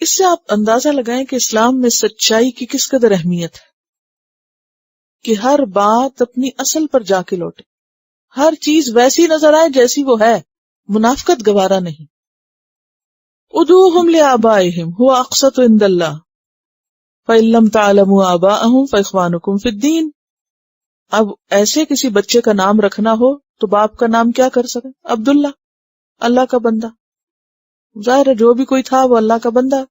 اس سے آپ اندازہ لگائیں کہ اسلام میں سچائی کی کس قدر اہمیت ہے، کہ ہر بات اپنی اصل پر جا کے لوٹے، ہر چیز ویسی نظر آئے جیسی وہ ہے، منافقت گوارا نہیں۔ ادعوہم لآبائہم ہوا اقسط عند اللہ فإن لم تعلموا آباءہم فإخوانکم فی الدین۔ اب ایسے کسی بچے کا نام رکھنا ہو تو باپ کا نام کیا کر سکے؟ عبداللہ، اللہ کا بندہ۔ ظاہر ہے جو بھی کوئی تھا وہ اللہ کا بندہ،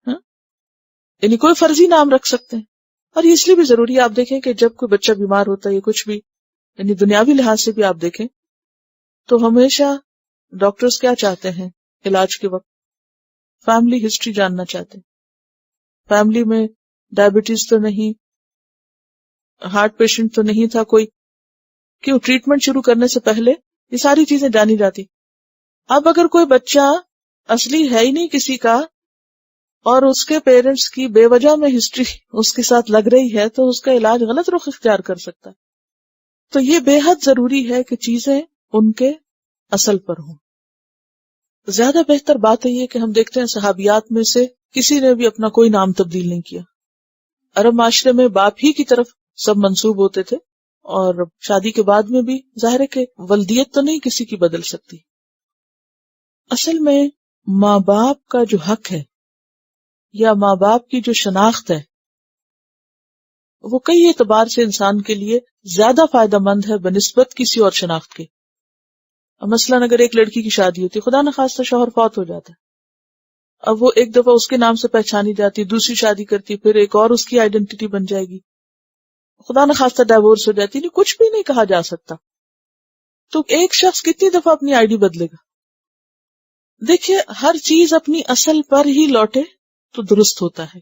یعنی کوئی فرضی نام رکھ سکتے ہیں۔ اور یہ اس لیے بھی ضروری ہے، آپ دیکھیں کہ جب کوئی بچہ بیمار ہوتا ہے یا کچھ بھی، یعنی دنیاوی لحاظ سے بھی آپ دیکھیں تو ہمیشہ ڈاکٹرز کیا چاہتے ہیں علاج کے وقت؟ فیملی ہسٹری جاننا چاہتے ہیں۔ فیملی میں ڈائبٹیز تو نہیں، ہارٹ پیشنٹ تو نہیں تھا کوئی، کیوں؟ ٹریٹمنٹ شروع کرنے سے پہلے یہ ساری چیزیں جانی جاتی۔ اب اگر کوئی بچہ اصلی ہے ہی نہیں کسی کا اور اس کے پیرنٹس کی بے وجہ میں ہسٹری اس کے ساتھ لگ رہی ہے تو اس کا علاج غلط رخ اختیار کر سکتا ہے۔ تو یہ بے حد ضروری ہے کہ چیزیں ان کے اصل پر ہوں۔ زیادہ بہتر بات ہے یہ کہ ہم دیکھتے ہیں صحابیات میں سے کسی نے بھی اپنا کوئی نام تبدیل نہیں کیا۔ عرب معاشرے میں باپ ہی کی طرف سب منسوب ہوتے تھے، اور شادی کے بعد میں بھی ظاہر ہے کہ ولدیت تو نہیں کسی کی بدل سکتی۔ اصل میں ماں باپ کا جو حق ہے یا ماں باپ کی جو شناخت ہے وہ کئی اعتبار سے انسان کے لیے زیادہ فائدہ مند ہے بنسبت کسی اور شناخت کے۔ مثلاً اگر ایک لڑکی کی شادی ہوتی، خدا نخواستہ شوہر فوت ہو جاتا ہے، اب وہ ایک دفعہ اس کے نام سے پہچانی جاتی، دوسری شادی کرتی، پھر ایک اور اس کی آئیڈینٹی بن جائے گی، خدا نخواستہ ڈائیورس ہو جاتی، نہیں کچھ بھی نہیں کہا جا سکتا۔ تو ایک شخص کتنی دفعہ اپنی آئی ڈی بدلے گا؟ دیکھیے ہر چیز اپنی اصل پر ہی لوٹے تو درست ہوتا ہے۔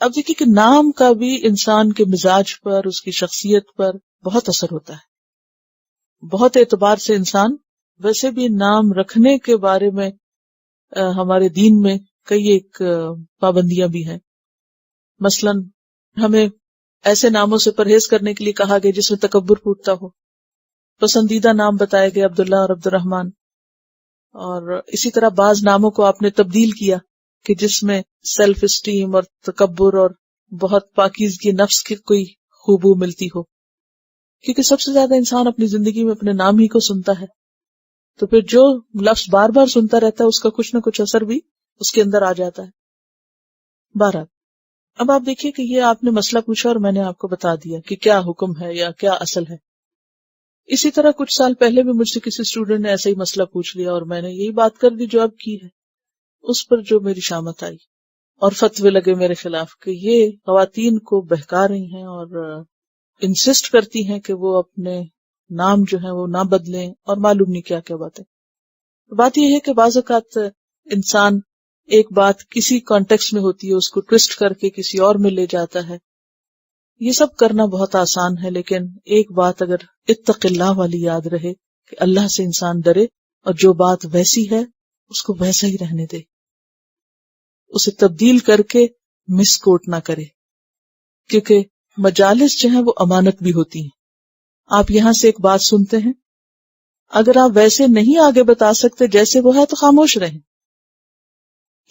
اب دیکھیے کہ نام کا بھی انسان کے مزاج پر، اس کی شخصیت پر بہت اثر ہوتا ہے۔ بہت اعتبار سے انسان، ویسے بھی نام رکھنے کے بارے میں ہمارے دین میں کئی ایک پابندیاں بھی ہیں۔ مثلاً ہمیں ایسے ناموں سے پرہیز کرنے کے لیے کہا گیا جس میں تکبر پھوٹتا ہو۔ پسندیدہ نام بتائے گئے عبداللہ اور عبد الرحمن، اور اسی طرح بعض ناموں کو آپ نے تبدیل کیا کہ جس میں سیلف اسٹیم اور تکبر اور بہت پاکیزگی نفس کی کوئی خوبو ملتی ہو، کیونکہ سب سے زیادہ انسان اپنی زندگی میں اپنے نام ہی کو سنتا ہے، تو پھر جو لفظ بار بار سنتا رہتا ہے اس کا کچھ نہ کچھ اثر بھی اس کے اندر آ جاتا ہے۔ بہرحال اب آپ دیکھیے کہ یہ آپ نے مسئلہ پوچھا اور میں نے آپ کو بتا دیا کہ کیا حکم ہے یا کیا اصل ہے۔ اسی طرح کچھ سال پہلے بھی مجھ سے کسی اسٹوڈنٹ نے ایسا ہی مسئلہ پوچھ لیا اور میں نے یہی بات کر دی جو اب کی ہے، اس پر جو میری شامت آئی اور فتوے لگے میرے خلاف کہ یہ خواتین کو بہکا رہی ہیں اور انسسٹ کرتی ہیں کہ وہ اپنے نام جو ہیں وہ نہ بدلیں، اور معلوم نہیں کیا کیا باتیں۔ بات یہ ہے کہ بعض اوقات انسان ایک بات کسی کانٹیکسٹ میں ہوتی ہے اس کو ٹوسٹ کر کے کسی اور میں لے جاتا ہے، یہ سب کرنا بہت آسان ہے، لیکن ایک بات اگر اتق اللہ والی یاد رہے کہ اللہ سے انسان ڈرے اور جو بات ویسی ہے اس کو ویسا ہی رہنے دے، اسے تبدیل کر کے مس کوٹ نہ کرے، کیونکہ مجالس جو ہیں وہ امانت بھی ہوتی ہیں۔ آپ یہاں سے ایک بات سنتے ہیں، اگر آپ ویسے نہیں آگے بتا سکتے جیسے وہ ہے تو خاموش رہیں۔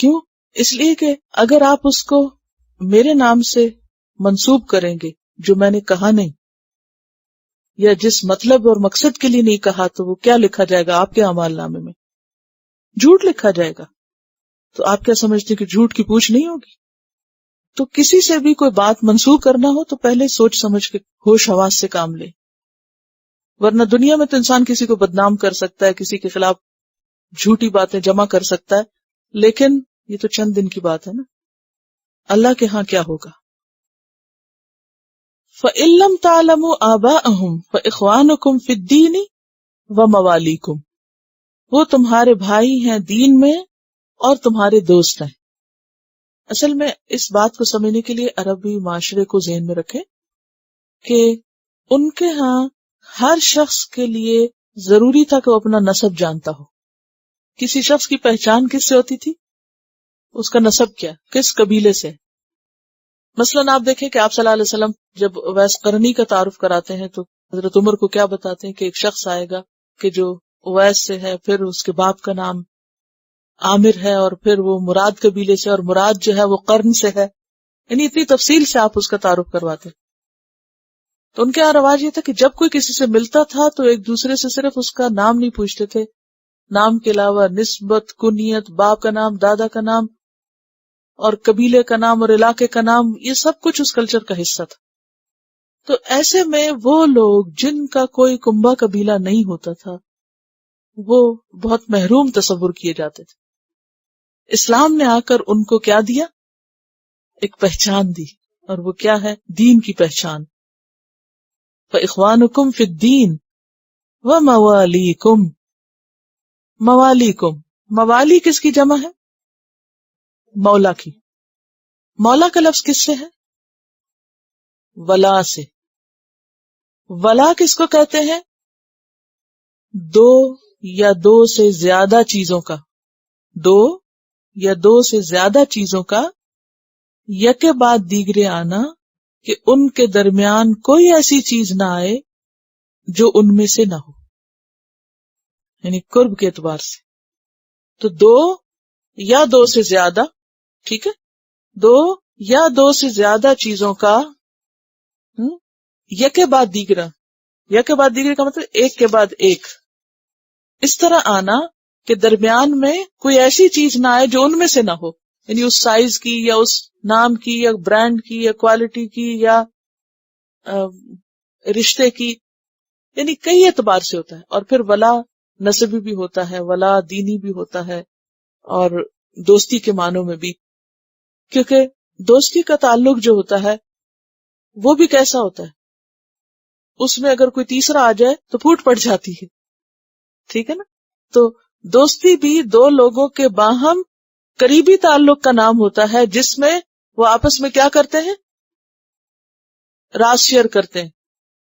کیوں؟ اس لیے کہ اگر آپ اس کو میرے نام سے منسوب کریں گے جو میں نے کہا نہیں یا جس مطلب اور مقصد کے لیے نہیں کہا، تو وہ کیا لکھا جائے گا آپ کے اعمال نامے میں؟ جھوٹ لکھا جائے گا۔ تو آپ کیا سمجھتے کہ جھوٹ کی پوچھ نہیں ہوگی؟ تو کسی سے بھی کوئی بات منسوخ کرنا ہو تو پہلے سوچ سمجھ کے ہوش حواس سے کام لے، ورنہ دنیا میں تو انسان کسی کو بدنام کر سکتا ہے، کسی کے خلاف جھوٹی باتیں جمع کر سکتا ہے، لیکن یہ تو چند دن کی بات ہے نا، اللہ کے ہاں کیا ہوگا۔ فَإِن لَّمْ تَعْلَمُوا آبَاءَهُمْ فَإِخْوَانُكُمْ فِي الدِّينِ وَمَوَالِيكُمْ، وہ تمہارے بھائی ہیں دین میں اور تمہارے دوست ہیں۔ اصل میں اس بات کو سمجھنے کے لیے عربی معاشرے کو ذہن میں رکھیں کہ ان کے ہاں ہر شخص کے لیے ضروری تھا کہ وہ اپنا نسب جانتا ہو۔ کسی شخص کی پہچان کس سے ہوتی تھی؟ اس کا نسب کیا، کس قبیلے سے۔ مثلاً آپ دیکھیں کہ آپ صلی اللہ علیہ وسلم جب اویس قرنی کا تعارف کراتے ہیں تو حضرت عمر کو کیا بتاتے ہیں کہ ایک شخص آئے گا کہ جو اویس سے ہے، پھر اس کے باپ کا نام عامر ہے، اور پھر وہ مراد قبیلے سے، اور مراد جو ہے وہ قرن سے ہے، یعنی اتنی تفصیل سے آپ اس کا تعارف کرواتے۔ تو ان کے یہاں رواج یہ تھا کہ جب کوئی کسی سے ملتا تھا تو ایک دوسرے سے صرف اس کا نام نہیں پوچھتے تھے، نام کے علاوہ نسبت، کنیت، باپ کا نام، دادا کا نام، اور قبیلے کا نام اور علاقے کا نام، یہ سب کچھ اس کلچر کا حصہ تھا۔ تو ایسے میں وہ لوگ جن کا کوئی کنبہ قبیلہ نہیں ہوتا تھا وہ بہت محروم تصور کیے جاتے تھے۔ اسلام نے آ کر ان کو کیا دیا؟ ایک پہچان دی، اور وہ کیا ہے؟ دین کی پہچان۔ فَإِخْوَانُكُمْ فِي الدِّينِ وَمَوَالِيكُمْ، موالیکم، موالی کس کی جمع ہے؟ مولا کی۔ مولا کا لفظ کس سے ہے؟ ولا سے۔ ولا کس کو کہتے ہیں؟ دو یا دو سے زیادہ چیزوں کا، دو یا دو سے زیادہ چیزوں کا یکے بعد دیگرے آنا، کہ ان کے درمیان کوئی ایسی چیز نہ آئے جو ان میں سے نہ ہو، یعنی قرب کے اعتبار سے۔ تو دو یا دو سے زیادہ، ٹھیک ہے، دو یا دو سے زیادہ چیزوں کا یکے بعد دیگرا، یکے بعد دیگرے کا مطلب ایک کے بعد ایک، اس طرح آنا کہ درمیان میں کوئی ایسی چیز نہ آئے جو ان میں سے نہ ہو، یعنی اس سائز کی یا اس نام کی یا برانڈ کی یا کوالٹی کی یا رشتے کی، یعنی کئی اعتبار سے ہوتا ہے۔ اور پھر ولا نسبی بھی ہوتا ہے، ولا دینی بھی ہوتا ہے، اور دوستی کے معنوں میں بھی، کیونکہ دوستی کا تعلق جو ہوتا ہے وہ بھی کیسا ہوتا ہے، اس میں اگر کوئی تیسرا آ جائے تو پھوٹ پڑ جاتی ہے، ٹھیک ہے نا۔ تو دوستی بھی دو لوگوں کے باہم قریبی تعلق کا نام ہوتا ہے، جس میں وہ آپس میں کیا کرتے ہیں؟ راز شیئر کرتے ہیں۔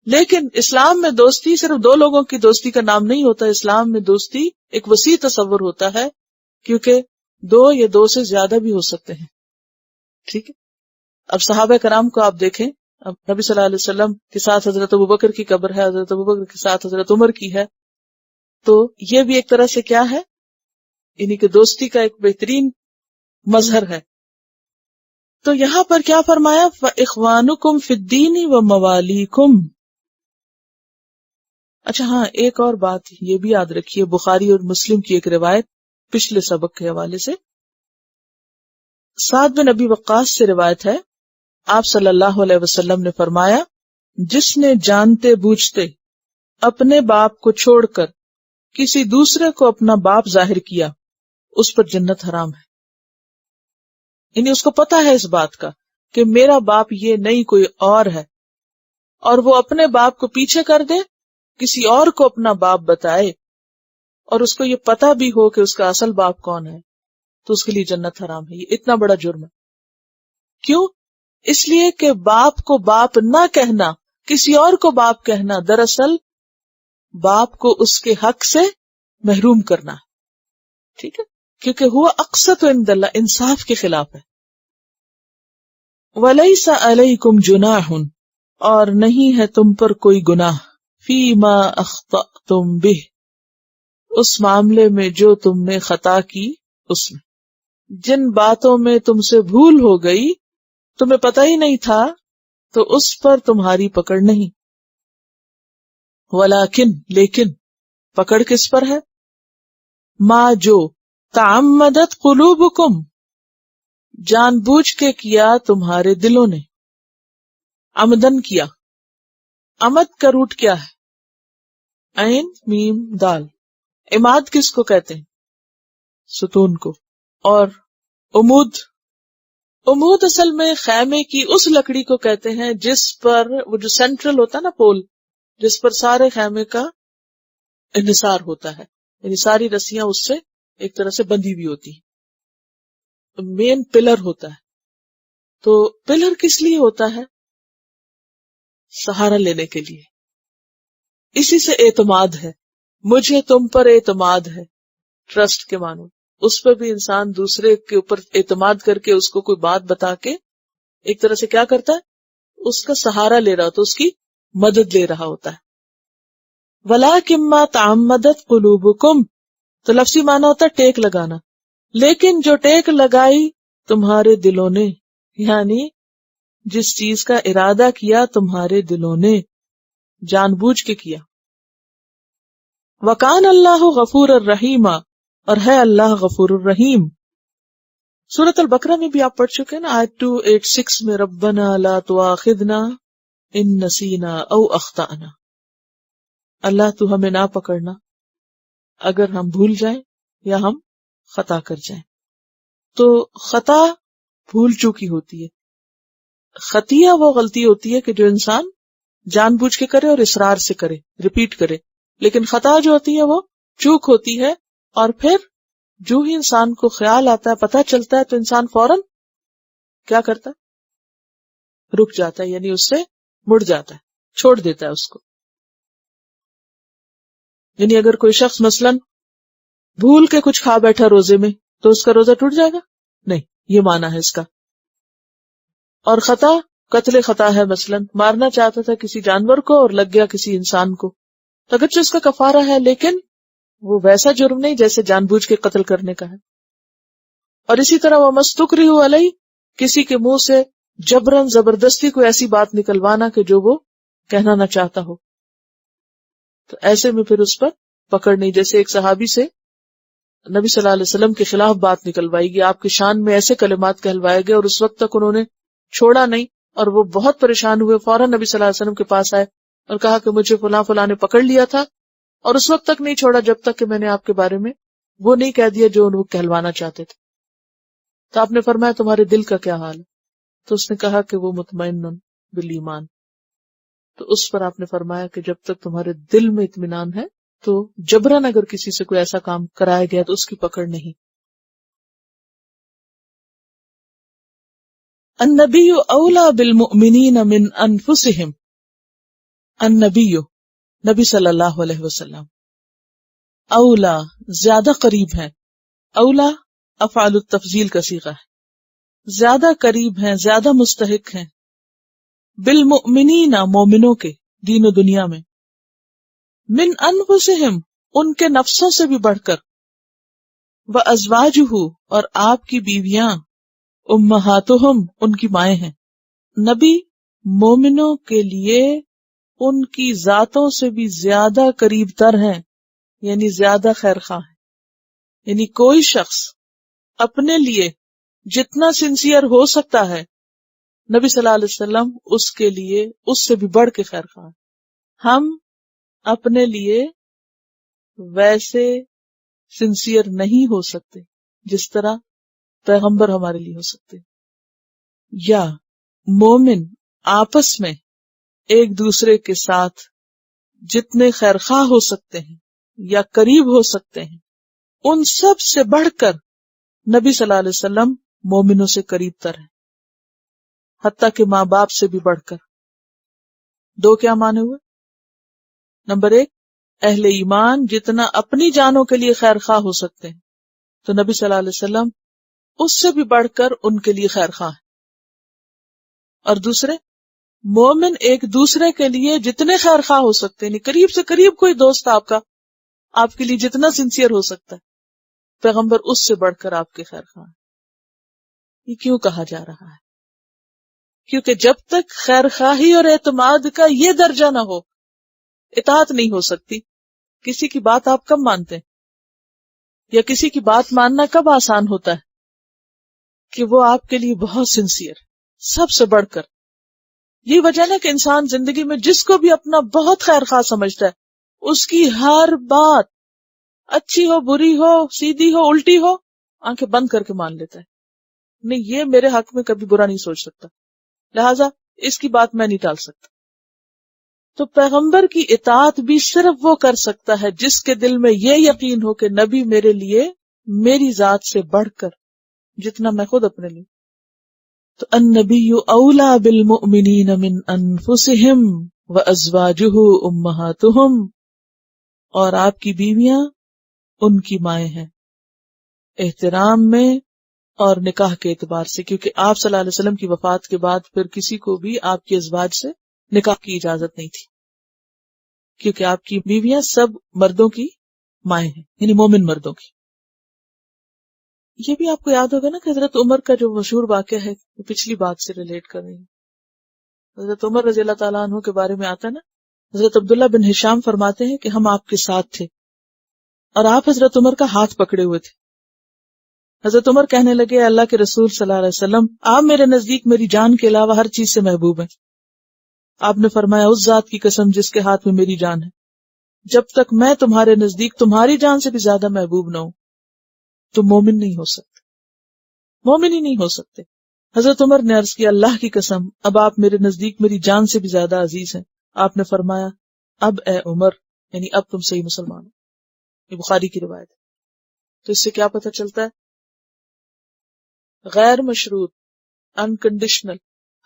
لیکن اسلام میں دوستی صرف دو لوگوں کی دوستی کا نام نہیں ہوتا، اسلام میں دوستی ایک وسیع تصور ہوتا ہے، کیونکہ دو یا دو سے زیادہ بھی ہو سکتے ہیں، ٹھیک ہے۔ اب صحابہ کرام کو آپ دیکھیں، اب نبی صلی اللہ علیہ وسلم کے ساتھ حضرت ابوبکر کی قبر ہے، حضرت ابوبکر کے ساتھ حضرت عمر کی ہے، تو یہ بھی ایک طرح سے کیا ہے، یعنی کہ دوستی کا ایک بہترین مظہر ہے. تو یہاں پر کیا فرمایا؟ فَإِخْوَانُكُمْ فِي الدِّينِ وَمَوَالِيكُمْ. اچھا ہاں، ایک اور بات یہ بھی یاد رکھیے، بخاری اور مسلم کی ایک روایت پچھلے سبق کے حوالے سے، سعد بن ابی وقاص سے روایت ہے، آپ صلی اللہ علیہ وسلم نے فرمایا، جس نے جانتے بوجھتے اپنے باپ کو چھوڑ کر کسی دوسرے کو اپنا باپ ظاہر کیا، اس پر جنت حرام ہے. یعنی اس کو پتا ہے اس بات کا کہ میرا باپ یہ نہیں کوئی اور ہے، اور وہ اپنے باپ کو پیچھے کر دے، کسی اور کو اپنا باپ بتائے، اور اس کو یہ پتا بھی ہو کہ اس کا اصل باپ کون ہے، تو اس کے لیے جنت حرام ہے. یہ اتنا بڑا جرم ہے. کیوں؟ اس لیے کہ باپ کو باپ نہ کہنا، کسی اور کو باپ کہنا، دراصل باپ کو اس کے حق سے محروم کرنا. ٹھیک ہے، کیونکہ ہوا اقسط عند اللہ، انصاف کے خلاف ہے. وَلَيْسَ عَلَيْكُمْ جُنَاحٌ، اور نہیں ہے تم پر کوئی گناہ، فِيمَا أَخْطَأْتُمْ بِهِ، اس معاملے میں جو تم نے خطا کی، اس میں جن باتوں میں تم سے بھول ہو گئی، تمہیں پتہ ہی نہیں تھا، تو اس پر تمہاری پکڑ نہیں. ولیکن، لیکن پکڑ کس پر ہے؟ ما جو تعمدت قلوبکم، جان بوجھ کے کیا تمہارے دلوں نے، عمدن کیا. عمد کا روٹ کیا ہے؟ عین میم دال. عماد کس کو کہتے ہیں؟ ستون کو. اور عمود اصل میں خیمے کی اس لکڑی کو کہتے ہیں جس پر وہ جو سینٹرل ہوتا ہے نا پول، جس پر سارے خیمے کا انحصار ہوتا ہے، یعنی ساری رسیاں اس سے ایک طرح سے بندھی ہوئی ہوتی ہیں. مین پلر ہوتا ہے. تو پلر کس لیے ہوتا ہے؟ سہارا لینے کے لیے. اسی سے اعتماد ہے، مجھے تم پر اعتماد ہے، ٹرسٹ کے معنی. اس پہ بھی انسان دوسرے کے اوپر اعتماد کر کے اس کو کوئی بات بتا کے ایک طرح سے کیا کرتا ہے؟ اس کا سہارا لے رہا ہوتا ہے، اس کی مدد لے رہا ہوتا ہے. وَلَٰكِن مَّا تَعَمَّدَتْ قُلُوبُكُمْ، تو لفظی معنی ہوتا ہے ٹیک لگانا. لیکن جو ٹیک لگائی تمہارے دلوں نے، یعنی جس چیز کا ارادہ کیا تمہارے دلوں نے، جان بوجھ کے کیا. وَكَانَ اللَّهُ غَفُورًا رَحِيمًا، اور ہے اللہ غفور الرحیم. سورۃ البقرہ میں بھی آپ پڑھ چکے ہیں نا، آیت 286 میں، ربنا لا تؤاخذنا ان نسینا او اخطأنا، اللہ تو ہمیں نہ پکڑنا اگر ہم بھول جائیں یا ہم خطا کر جائیں. تو خطا بھول چوکی ہوتی ہے. خطیہ وہ غلطی ہوتی ہے کہ جو انسان جان بوجھ کے کرے اور اصرار سے کرے، ریپیٹ کرے. لیکن خطا جو ہوتی ہے وہ چوک ہوتی ہے، اور پھر جو ہی انسان کو خیال آتا ہے، پتہ چلتا ہے، تو انسان فوراً کیا کرتا ہے؟ رک جاتا ہے، یعنی اس سے مڑ جاتا ہے، چھوڑ دیتا ہے اس کو. یعنی اگر کوئی شخص مثلاً بھول کے کچھ کھا بیٹھا روزے میں، تو اس کا روزہ ٹوٹ جائے گا؟ نہیں، یہ معنی ہے اس کا. اور خطا قتل خطا ہے، مثلاً مارنا چاہتا تھا کسی جانور کو اور لگ گیا کسی انسان کو، تو اگرچہ اس کا کفارہ ہے لیکن وہ ویسا جرم نہیں جیسے جان بوجھ کے قتل کرنے کا ہے. اور اسی طرح وہ مستکرہ علیہ، کسی کے منہ سے جبرن زبردستی کوئی ایسی بات نکلوانا کہ جو وہ کہنا نہ چاہتا ہو، تو ایسے میں پھر اس پر پکڑ نہیں. جیسے ایک صحابی سے نبی صلی اللہ علیہ وسلم کے خلاف بات نکلوائی گئی، آپ کی شان میں ایسے کلمات کہلوائے گئے، اور اس وقت تک انہوں نے چھوڑا نہیں، اور وہ بہت پریشان ہوئے، فوراً نبی صلی اللہ علیہ وسلم کے پاس آئے اور کہا کہ مجھے فلاں فلاں نے پکڑ لیا تھا، اور اس وقت تک نہیں چھوڑا جب تک کہ میں نے آپ کے بارے میں وہ نہیں کہہ دیا جو وہ کہلوانا چاہتے تھے. تو آپ نے فرمایا تمہارے دل کا کیا حال ہے؟ تو اس نے کہا کہ وہ مطمئن بالایمان. تو اس پر آپ نے فرمایا کہ جب تک تمہارے دل میں اطمینان ہے تو جبرن اگر کسی سے کوئی ایسا کام کرایا گیا تو اس کی پکڑ نہیں. النبی اولا بالمؤمنین من انفسہم، النبی نبی صلی اللہ علیہ وسلم، اولا زیادہ قریب ہیں، اولا افعال التفضیل کا صیغہ ہے، زیادہ قریب ہیں، زیادہ مستحق ہیں، بالمؤمنین مومنوں کے دین و دنیا میں، من انفسہم ان کے نفسوں سے بھی بڑھ کر، وَأَزْوَاجُهُ اور آپ کی بیویاں اُمَّهَاتُهُمْ ان کی مائیں ہیں. نبی مومنوں کے لیے ان کی ذاتوں سے بھی زیادہ قریب تر ہیں، یعنی زیادہ خیر خواہ ہیں. یعنی کوئی شخص اپنے لیے جتنا سنسیئر ہو سکتا ہے نبی صلی اللہ علیہ وسلم اس کے لیے اس سے بھی بڑھ کے خیر خواہ ہیں. ہم اپنے لیے ویسے سنسیئر نہیں ہو سکتے جس طرح پیغمبر ہمارے لیے ہو سکتے. یا مومن آپس میں ایک دوسرے کے ساتھ جتنے خیرخواہ ہو سکتے ہیں یا قریب ہو سکتے ہیں ان سب سے بڑھ کر نبی صلی اللہ علیہ وسلم مومنوں سے قریب تر ہیں، حتیٰ کہ ماں باپ سے بھی بڑھ کر. دو کیا مانے ہوئے؟ نمبر ایک، اہل ایمان جتنا اپنی جانوں کے لیے خیر خواہ ہو سکتے ہیں تو نبی صلی اللہ علیہ وسلم اس سے بھی بڑھ کر ان کے لیے خیر خواہ ہیں. اور دوسرے، مومن ایک دوسرے کے لیے جتنے خیر خواہ ہو سکتے ہیں، قریب سے قریب کوئی دوست آپ کا آپ کے لیے جتنا سنسیئر ہو سکتا ہے پیغمبر اس سے بڑھ کر آپ کے خیر خواہ ہیں. یہ کیوں کہا جا رہا ہے؟ کیونکہ جب تک خیر خواہی اور اعتماد کا یہ درجہ نہ ہو اطاعت نہیں ہو سکتی. کسی کی بات آپ کب مانتے ہیں یا کسی کی بات ماننا کب آسان ہوتا ہے؟ کہ وہ آپ کے لیے بہت سنسیئر، سب سے بڑھ کر. یہ وجہ ہے کہ انسان زندگی میں جس کو بھی اپنا بہت خیر خواہ سمجھتا ہے اس کی ہر بات اچھی ہو بری ہو سیدھی ہو الٹی ہو آنکھیں بند کر کے مان لیتا ہے. نہیں، یہ میرے حق میں کبھی برا نہیں سوچ سکتا، لہٰذا اس کی بات میں نہیں ٹال سکتا. تو پیغمبر کی اطاعت بھی صرف وہ کر سکتا ہے جس کے دل میں یہ یقین ہو کہ نبی میرے لیے میری ذات سے بڑھ کر جتنا میں خود اپنے لیے. تو النبی اولا بالمؤمنین من انفسہم وازواجہ امہاتہم، اور آپ کی بیویاں ان کی مائیں ہیں احترام میں اور نکاح کے اعتبار سے، کیونکہ آپ صلی اللہ علیہ وسلم کی وفات کے بعد پھر کسی کو بھی آپ کے ازواج سے نکاح کی اجازت نہیں تھی، کیونکہ آپ کی بیویاں سب مردوں کی مائیں ہیں، یعنی مومن مردوں کی. یہ بھی آپ کو یاد ہوگا نا کہ حضرت عمر کا جو مشہور واقعہ ہے وہ پچھلی بات سے ریلیٹ کر رہی ہے. حضرت عمر رضی اللہ تعالیٰ عنہ کے بارے میں آتا ہے نا، حضرت عبداللہ بن ہشام فرماتے ہیں کہ ہم آپ کے ساتھ تھے اور آپ حضرت عمر کا ہاتھ پکڑے ہوئے تھے. حضرت عمر کہنے لگے، اللہ کے رسول صلی اللہ علیہ وسلم، آپ میرے نزدیک میری جان کے علاوہ ہر چیز سے محبوب ہیں. آپ نے فرمایا، اس ذات کی قسم جس کے ہاتھ میں میری جان ہے، جب تک میں تمہارے نزدیک تمہاری جان سے بھی زیادہ محبوب نہ ہوں تو مومن نہیں ہو سکتے، مومن ہی نہیں ہو سکتے. حضرت عمر نے عرض کیا، اللہ کی قسم اب آپ میرے نزدیک میری جان سے بھی زیادہ عزیز ہیں. آپ نے فرمایا، اب اے عمر، یعنی اب تم صحیح مسلمان ہو. یہ بخاری کی روایت ہے. تو اس سے کیا پتہ چلتا ہے؟ غیر مشروط، انکنڈیشنل،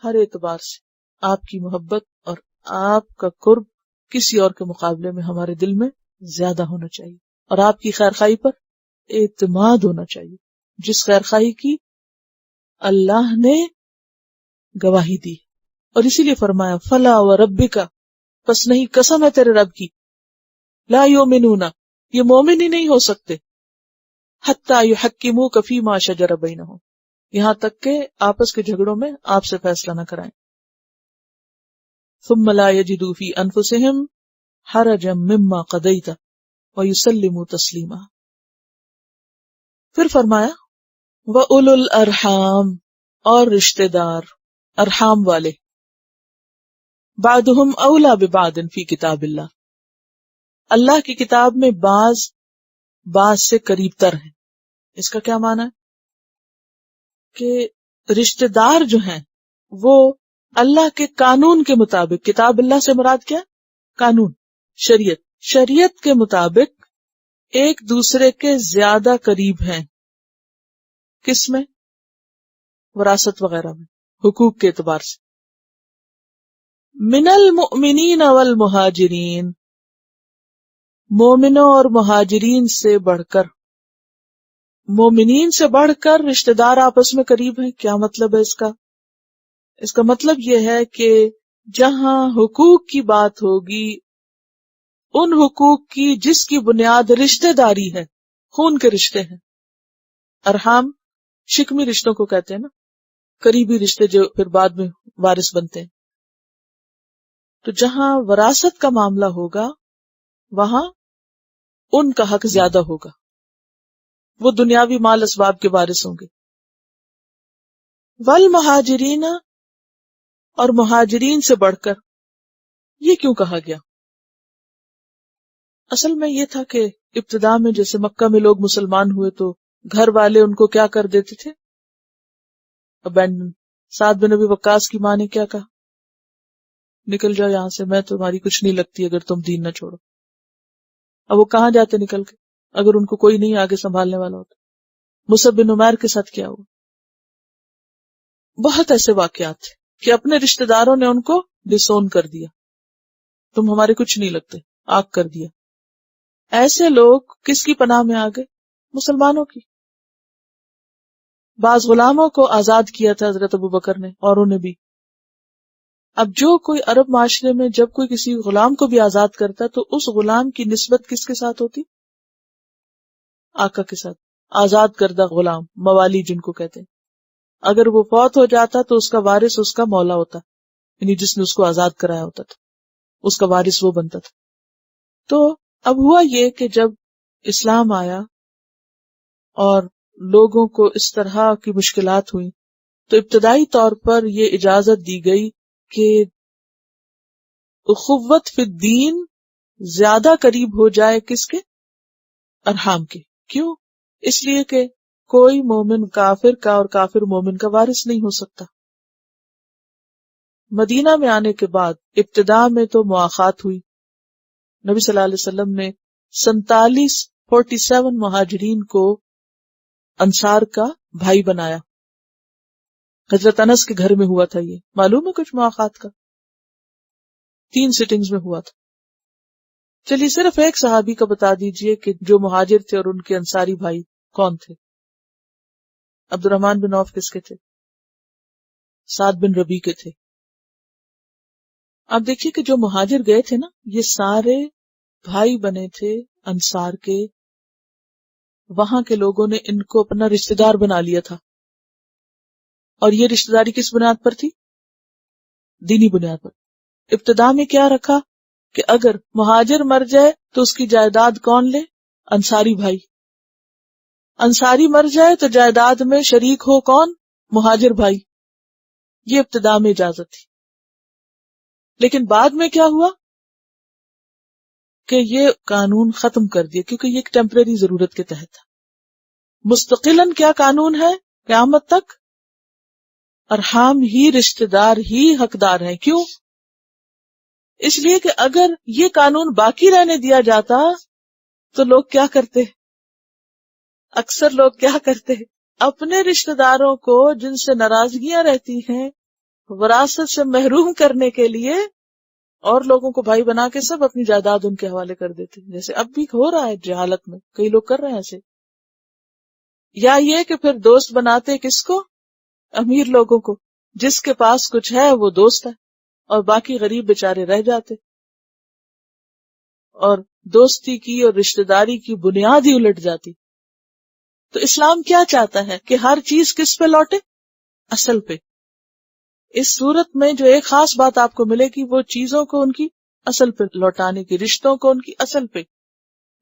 ہر اعتبار سے آپ کی محبت اور آپ کا قرب کسی اور کے مقابلے میں ہمارے دل میں زیادہ ہونا چاہیے، اور آپ کی خیرخواہی پر اعتماد ہونا چاہیے، جس خیرخواہی کی اللہ نے گواہی دی. اور اسی لیے فرمایا، فلا وربک، پس نہیں، قسم ہے تیرے رب کی، لا یؤمنون، یہ مومن ہی نہیں ہو سکتے، حتی یحکموک فیما شجر بینہم، یہاں تک کہ آپس کے جھگڑوں میں آپ سے فیصلہ نہ کرائیں. ثم لا یجدوا فی انفسہم حرجا مما قضیت ویسلموا تسلیما. پھر فرمایا، وَأُولُو الْأَرْحَامِ، اور رشتہ دار، ارحام والے، بعضهم اولا ببعض فی کتاب اللہ، اللہ کی کتاب میں بعض سے قریب تر ہیں. اس کا کیا معنی ہے؟ کہ رشتہ دار جو ہیں وہ اللہ کے قانون کے مطابق، کتاب اللہ سے مراد کیا؟ قانون، شریعت کے مطابق ایک دوسرے کے زیادہ قریب ہیں. کس میں؟ وراثت وغیرہ میں، حقوق کے اعتبار سے. من المؤمنین والمہاجرین، مومنوں اور مہاجرین سے بڑھ کر، مومنین سے بڑھ کر رشتہ دار آپس میں قریب ہیں. کیا مطلب ہے اس کا؟ اس کا مطلب یہ ہے کہ جہاں حقوق کی بات ہوگی، ان حقوق کی جس کی بنیاد رشتہ داری ہے، خون کے رشتے ہیں، ارحام شکمی رشتوں کو کہتے ہیں نا، قریبی رشتے جو پھر بعد میں وارث بنتے ہیں. تو جہاں وراثت کا معاملہ ہوگا وہاں ان کا حق زیادہ ہوگا، وہ دنیاوی مال اسباب کے وارث ہوں گے. والمہاجرین، اور مہاجرین سے بڑھ کر، یہ کیوں کہا گیا؟ اصل میں یہ تھا کہ ابتدا میں جیسے مکہ میں لوگ مسلمان ہوئے تو گھر والے ان کو کیا کر دیتے تھے؟ ابینڈن. سعد بن ابی وقاص کی ماں نے کیا کہا؟ نکل جاؤ یہاں سے، میں تمہاری کچھ نہیں لگتی اگر تم دین نہ چھوڑو. اب وہ کہاں جاتے نکل کے اگر ان کو کوئی نہیں آگے سنبھالنے والا ہوتا؟ مصعب بن عمیر کے ساتھ کیا ہوا؟ بہت ایسے واقعات تھے کہ اپنے رشتہ داروں نے ان کو ڈسون کر دیا، تم ہمارے کچھ نہیں لگتے، آگ کر دیا. ایسے لوگ کس کی پناہ میں آ گئے؟ مسلمانوں کی. بعض غلاموں کو آزاد کیا تھا حضرت ابوبکر نے، اوروں نے بھی. اب جو کوئی عرب معاشرے میں جب کوئی کسی غلام کو بھی آزاد کرتا تو اس غلام کی نسبت کس کے ساتھ ہوتی؟ آقا کے ساتھ. آزاد کردہ غلام، موالی جن کو کہتے ہیں. اگر وہ فوت ہو جاتا تو اس کا وارث اس کا مولا ہوتا، یعنی جس نے اس کو آزاد کرایا ہوتا تھا، اس کا وارث وہ بنتا تھا. تو اب ہوا یہ کہ جب اسلام آیا اور لوگوں کو اس طرح کی مشکلات ہوئی تو ابتدائی طور پر یہ اجازت دی گئی کہ اخوت فی الدین زیادہ قریب ہو جائے کس کے؟ ارحام کے. کیوں؟ اس لیے کہ کوئی مومن کافر کا اور کافر مومن کا وارث نہیں ہو سکتا. مدینہ میں آنے کے بعد ابتدا میں تو مواخات ہوئی. نبی صلی اللہ علیہ وسلم نے 47 مہاجرین کو انصار کا بھائی بنایا. حضرت انس کے گھر میں ہوا تھا. یہ معلوم ہے کچھ مواخات کا؟ 3 سٹنگز میں ہوا تھا. چلیے صرف ایک صحابی کا بتا دیجئے کہ جو مہاجر تھے اور ان کے انصاری بھائی کون تھے. عبد الرحمن بن عوف کس کے تھے؟ سعد بن ربیع کے تھے. آپ دیکھیے کہ جو مہاجر گئے تھے نا یہ سارے بھائی بنے تھے انصار کے. وہاں کے لوگوں نے ان کو اپنا رشتہ دار بنا لیا تھا، اور یہ رشتہ داری کس بنیاد پر تھی؟ دینی بنیاد پر. ابتدا میں کیا رکھا کہ اگر مہاجر مر جائے تو اس کی جائیداد کون لے؟ انصاری بھائی. انصاری مر جائے تو جائیداد میں شریک ہو کون؟ مہاجر بھائی. یہ ابتدا میں اجازت تھی. لیکن بعد میں کیا ہوا کہ یہ قانون ختم کر دیا، کیونکہ یہ ایک ٹیمپرری ضرورت کے تحت تھا. مستقلاً کیا قانون ہے قیامت تک؟ ارحام ہی رشتہ دار ہی حقدار ہیں. کیوں؟ اس لیے کہ اگر یہ قانون باقی رہنے دیا جاتا تو لوگ کیا کرتے؟ اکثر لوگ کیا کرتے؟ اپنے رشتہ داروں کو جن سے ناراضگیاں رہتی ہیں وراثت سے محروم کرنے کے لیے اور لوگوں کو بھائی بنا کے سب اپنی جائیداد ان کے حوالے کر دیتے، جیسے اب بھی ہو رہا ہے جہالت میں کئی لوگ کر رہے ہیں ایسے. یا یہ کہ پھر دوست بناتے کس کو؟ امیر لوگوں کو. جس کے پاس کچھ ہے وہ دوست ہے اور باقی غریب بیچارے رہ جاتے. اور دوستی کی اور رشتہ داری کی بنیاد ہی الٹ جاتی. تو اسلام کیا چاہتا ہے کہ ہر چیز کس پہ لوٹے؟ اصل پہ. اس صورت میں جو ایک خاص بات آپ کو ملے گی وہ چیزوں کو ان کی اصل پہ لوٹانے کی، رشتوں کو ان کی اصل پہ،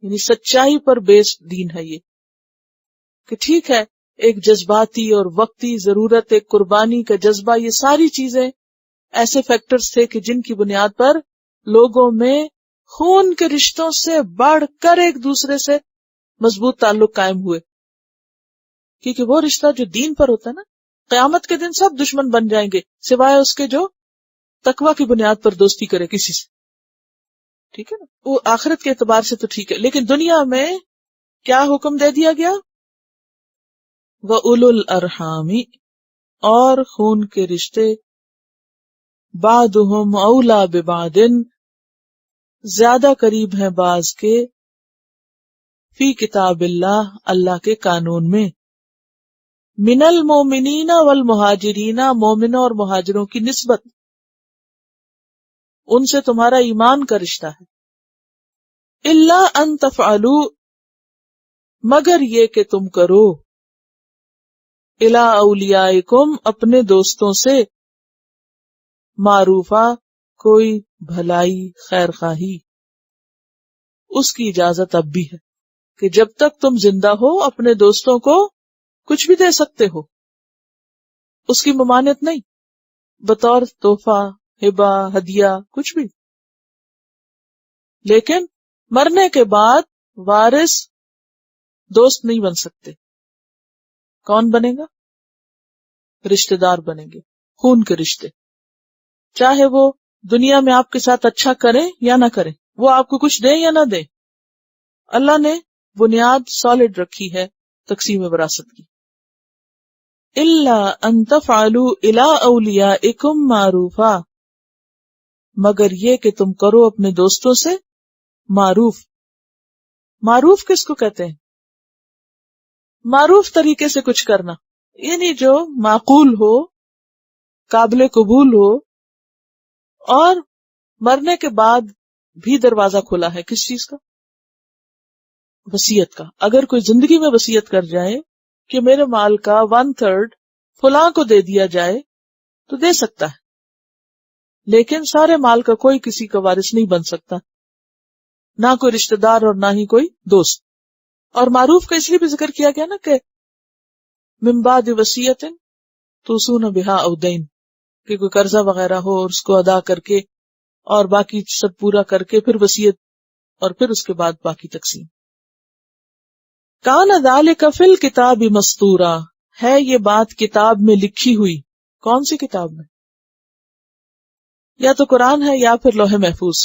یعنی سچائی پر بیسڈ دین ہے یہ. کہ ٹھیک ہے ایک جذباتی اور وقتی ضرورت، ایک قربانی کا جذبہ، یہ ساری چیزیں ایسے فیکٹرز تھے کہ جن کی بنیاد پر لوگوں میں خون کے رشتوں سے بڑھ کر ایک دوسرے سے مضبوط تعلق قائم ہوئے. کیونکہ وہ رشتہ جو دین پر ہوتا ہے نا، قیامت کے دن سب دشمن بن جائیں گے سوائے اس کے جو تقوی کی بنیاد پر دوستی کرے کسی سے. ٹھیک ہے نا، وہ آخرت کے اعتبار سے تو ٹھیک ہے، لیکن دنیا میں کیا حکم دے دیا گیا؟ وَأُولُو الْأَرْحَامِ، اور خون کے رشتے بعضهم اولیٰ ببعض، زیادہ قریب ہیں بعض کے، فی کتاب اللہ، اللہ کے قانون میں، من المومنین والمہاجرین، مومنوں اور مہاجروں کی نسبت، ان سے تمہارا ایمان کا رشتہ ہے. الا ان تفعلوا، مگر یہ کہ تم کرو، الی اولیائکم اپنے دوستوں سے، معروفہ کوئی بھلائی خیر خواہی، اس کی اجازت اب بھی ہے کہ جب تک تم زندہ ہو اپنے دوستوں کو کچھ بھی دے سکتے ہو، اس کی ممانعت نہیں، بطور تحفہ، ہبہ، ہدیہ، کچھ بھی. لیکن مرنے کے بعد وارث دوست نہیں بن سکتے. کون بنے گا؟ رشتہ دار بنیں گے، خون کے رشتے، چاہے وہ دنیا میں آپ کے ساتھ اچھا کریں یا نہ کریں، وہ آپ کو کچھ دیں یا نہ دیں. اللہ نے بنیاد سالڈ رکھی ہے تقسیم وراثت کی. الا ان تفعلوا الی اولیائکم معروفا، مگر یہ کہ تم کرو اپنے دوستوں سے معروف. معروف کس کو کہتے ہیں؟ معروف طریقے سے کچھ کرنا، یعنی جو معقول ہو، قابل قبول ہو، اور مرنے کے بعد بھی دروازہ کھلا ہے کس چیز کا؟ وصیت کا. اگر کوئی زندگی میں وصیت کر جائے کہ میرے مال کا 1/3 فلاں کو دے دیا جائے تو دے سکتا ہے، لیکن سارے مال کا کوئی کسی کا وارث نہیں بن سکتا، نہ کوئی رشتہ دار اور نہ ہی کوئی دوست. اور معروف کا اس لیے بھی ذکر کیا گیا نا کہ من بعد وصیت توصون بہا او دین، کہ کوئی قرضہ وغیرہ ہو اور اس کو ادا کر کے اور باقی سب پورا کر کے پھر وصیت اور پھر اس کے بعد باقی تقسیم. کان ذالک فی الکتاب مستورا، ہے یہ بات کتاب میں لکھی ہوئی. کون سی کتاب میں؟ یا تو قرآن ہے یا پھر لوح محفوظ،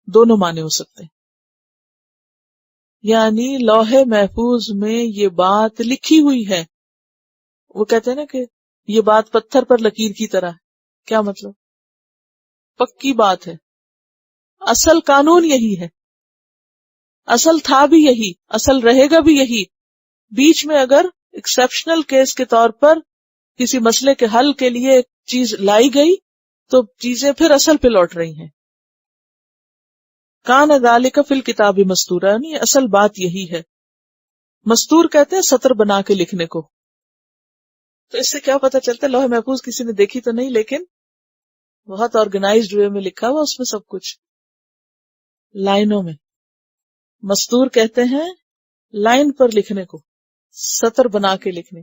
دونوں معنی ہو سکتے ہیں. یعنی لوح محفوظ میں یہ بات لکھی ہوئی ہے. وہ کہتے ہیں نا کہ یہ بات پتھر پر لکیر کی طرح ہے. کیا مطلب؟ پکی بات ہے، اصل قانون یہی ہے، اصل تھا بھی یہی، اصل رہے گا بھی یہی. بیچ میں اگر ایکسیپشنل کیس کے طور پر کسی مسئلے کے حل کے لیے ایک چیز لائی گئی تو چیزیں پھر اصل پہ لوٹ رہی ہیں. کان ذالک فی الکتاب مستورا، یعنی اصل بات یہی ہے. مستور کہتے ہیں سطر بنا کے لکھنے کو. تو اس سے کیا پتہ چلتا ہے؟ لوح محفوظ کسی نے دیکھی تو نہیں، لیکن بہت آرگنائزڈ وے میں لکھا ہوا اس میں سب کچھ لائنوں میں. مستور کہتے ہیں لائن پر لکھنے کو، سطر بنا کے لکھنے.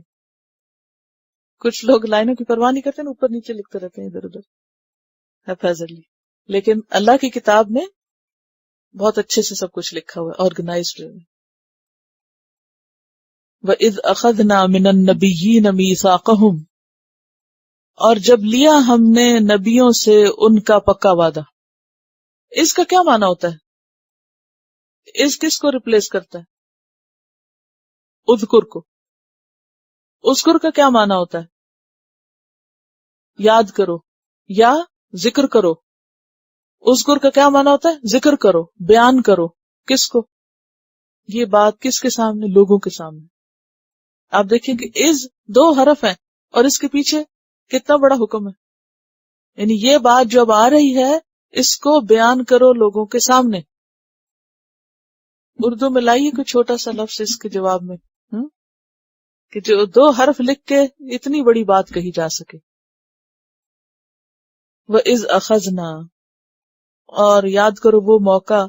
کچھ لوگ لائنوں کی پرواہ نہیں کرتے نا، اوپر نیچے لکھتے رہتے ہیں ادھر ادھر حفاظلی. لیکن اللہ کی کتاب میں بہت اچھے سے سب کچھ لکھا ہوا ہے آرگنائزڈ وے میں. وَإِذْ أَخَذْنَا مِنَ النَّبِيِّينَ مِيثَاقَهُمْ، اور جب لیا ہم نے نبیوں سے ان کا پکا وعدہ. اس کا کیا معنی ہوتا ہے؟ اس کس کو ریپلیس کرتا ہے؟ اذکر کو. اذکر کا کیا معنی ہوتا ہے؟ یاد کرو یا ذکر کرو. اذکر کا کیا معنی ہوتا ہے؟ ذکر کرو، بیان کرو. کس کو؟ یہ بات کس کے سامنے؟ لوگوں کے سامنے. آپ دیکھیں کہ از 2 حرف ہیں اور اس کے پیچھے کتنا بڑا حکم ہے. یعنی یہ بات جو اب آ رہی ہے اس کو بیان کرو لوگوں کے سامنے. اردو میں لائیے کوئی چھوٹا سا لفظ اس کے جواب میں کہ جو 2 حرف لکھ کے اتنی بڑی بات کہی جا سکے. وَإِذْ أَخَذْنَا، اور یاد کرو وہ موقع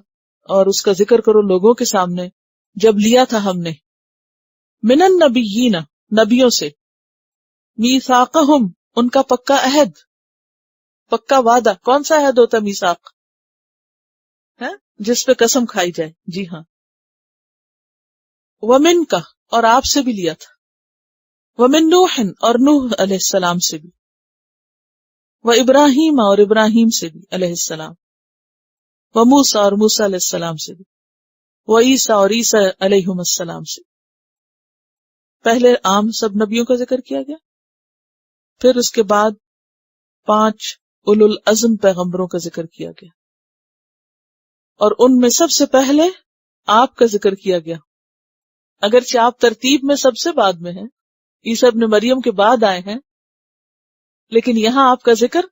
اور اس کا ذکر کرو لوگوں کے سامنے جب لیا تھا ہم نے من النبیین، نبیوں سے، میثاقہم، ان کا پکا عہد، پکا وعدہ. کون سا عہد ہوتا ہے میثاق؟ ہے جس پہ قسم کھائی جائے. جی ہاں. ومن کا، اور آپ سے بھی لیا تھا. ومن نوح، اور نوح علیہ السلام سے بھی. وابراہیم، اور ابراہیم سے بھی علیہ السلام. وموسیٰ، اور موسیٰ علیہ السلام سے بھی. وعیسیٰ، اور عیسیٰ علیہم السلام سے. پہلے عام سب نبیوں کا ذکر کیا گیا، پھر اس کے بعد 5 اولو العزم پیغمبروں کا ذکر کیا گیا، اور ان میں سب سے پہلے آپ کا ذکر کیا گیا. اگرچہ آپ ترتیب میں سب سے بعد میں ہیں، عیسیٰ ابن مریم کے بعد آئے ہیں، لیکن یہاں آپ کا ذکر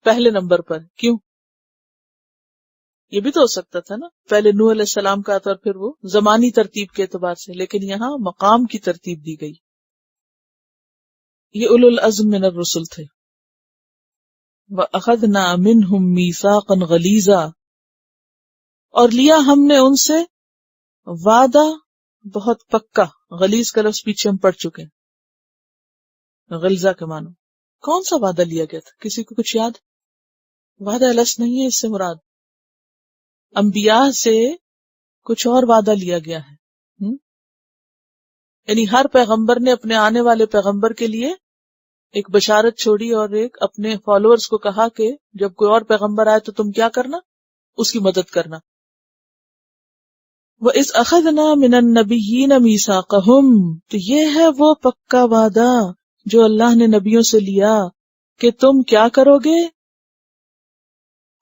پہلے نمبر پر. کیوں؟ یہ بھی تو ہو سکتا تھا نا پہلے نوح علیہ السلام کا آتا اور پھر وہ زمانی ترتیب کے اعتبار سے، لیکن یہاں مقام کی ترتیب دی گئی. یہ اولو العزم من الرسل تھے. وَأَخَذْنَا مِنْهُمْ مِيثَاقًا غَلِيظًا، اور لیا ہم نے ان سے وعدہ بہت پکا. غلیظ کا لفظ پیچھے ہم پڑھ چکے ہیں، غلظہ کے معنی. کون سا وعدہ لیا گیا تھا؟ کسی کو کچھ یاد؟ وعدہ الس نہیں ہے اس سے مراد، انبیاء سے کچھ اور وعدہ لیا گیا ہے. یعنی ہر پیغمبر نے اپنے آنے والے پیغمبر کے لیے ایک بشارت چھوڑی اور ایک اپنے فالوورز کو کہا کہ جب کوئی اور پیغمبر آئے تو تم کیا کرنا؟ اس کی مدد کرنا. وَإِذْ أَخَذْنَا مِنَ النَّبِيِّينَ مِيثَاقَهُمْ، تو یہ ہے وہ پکا وعدہ جو اللہ نے نبیوں سے لیا کہ تم کیا کرو گے؟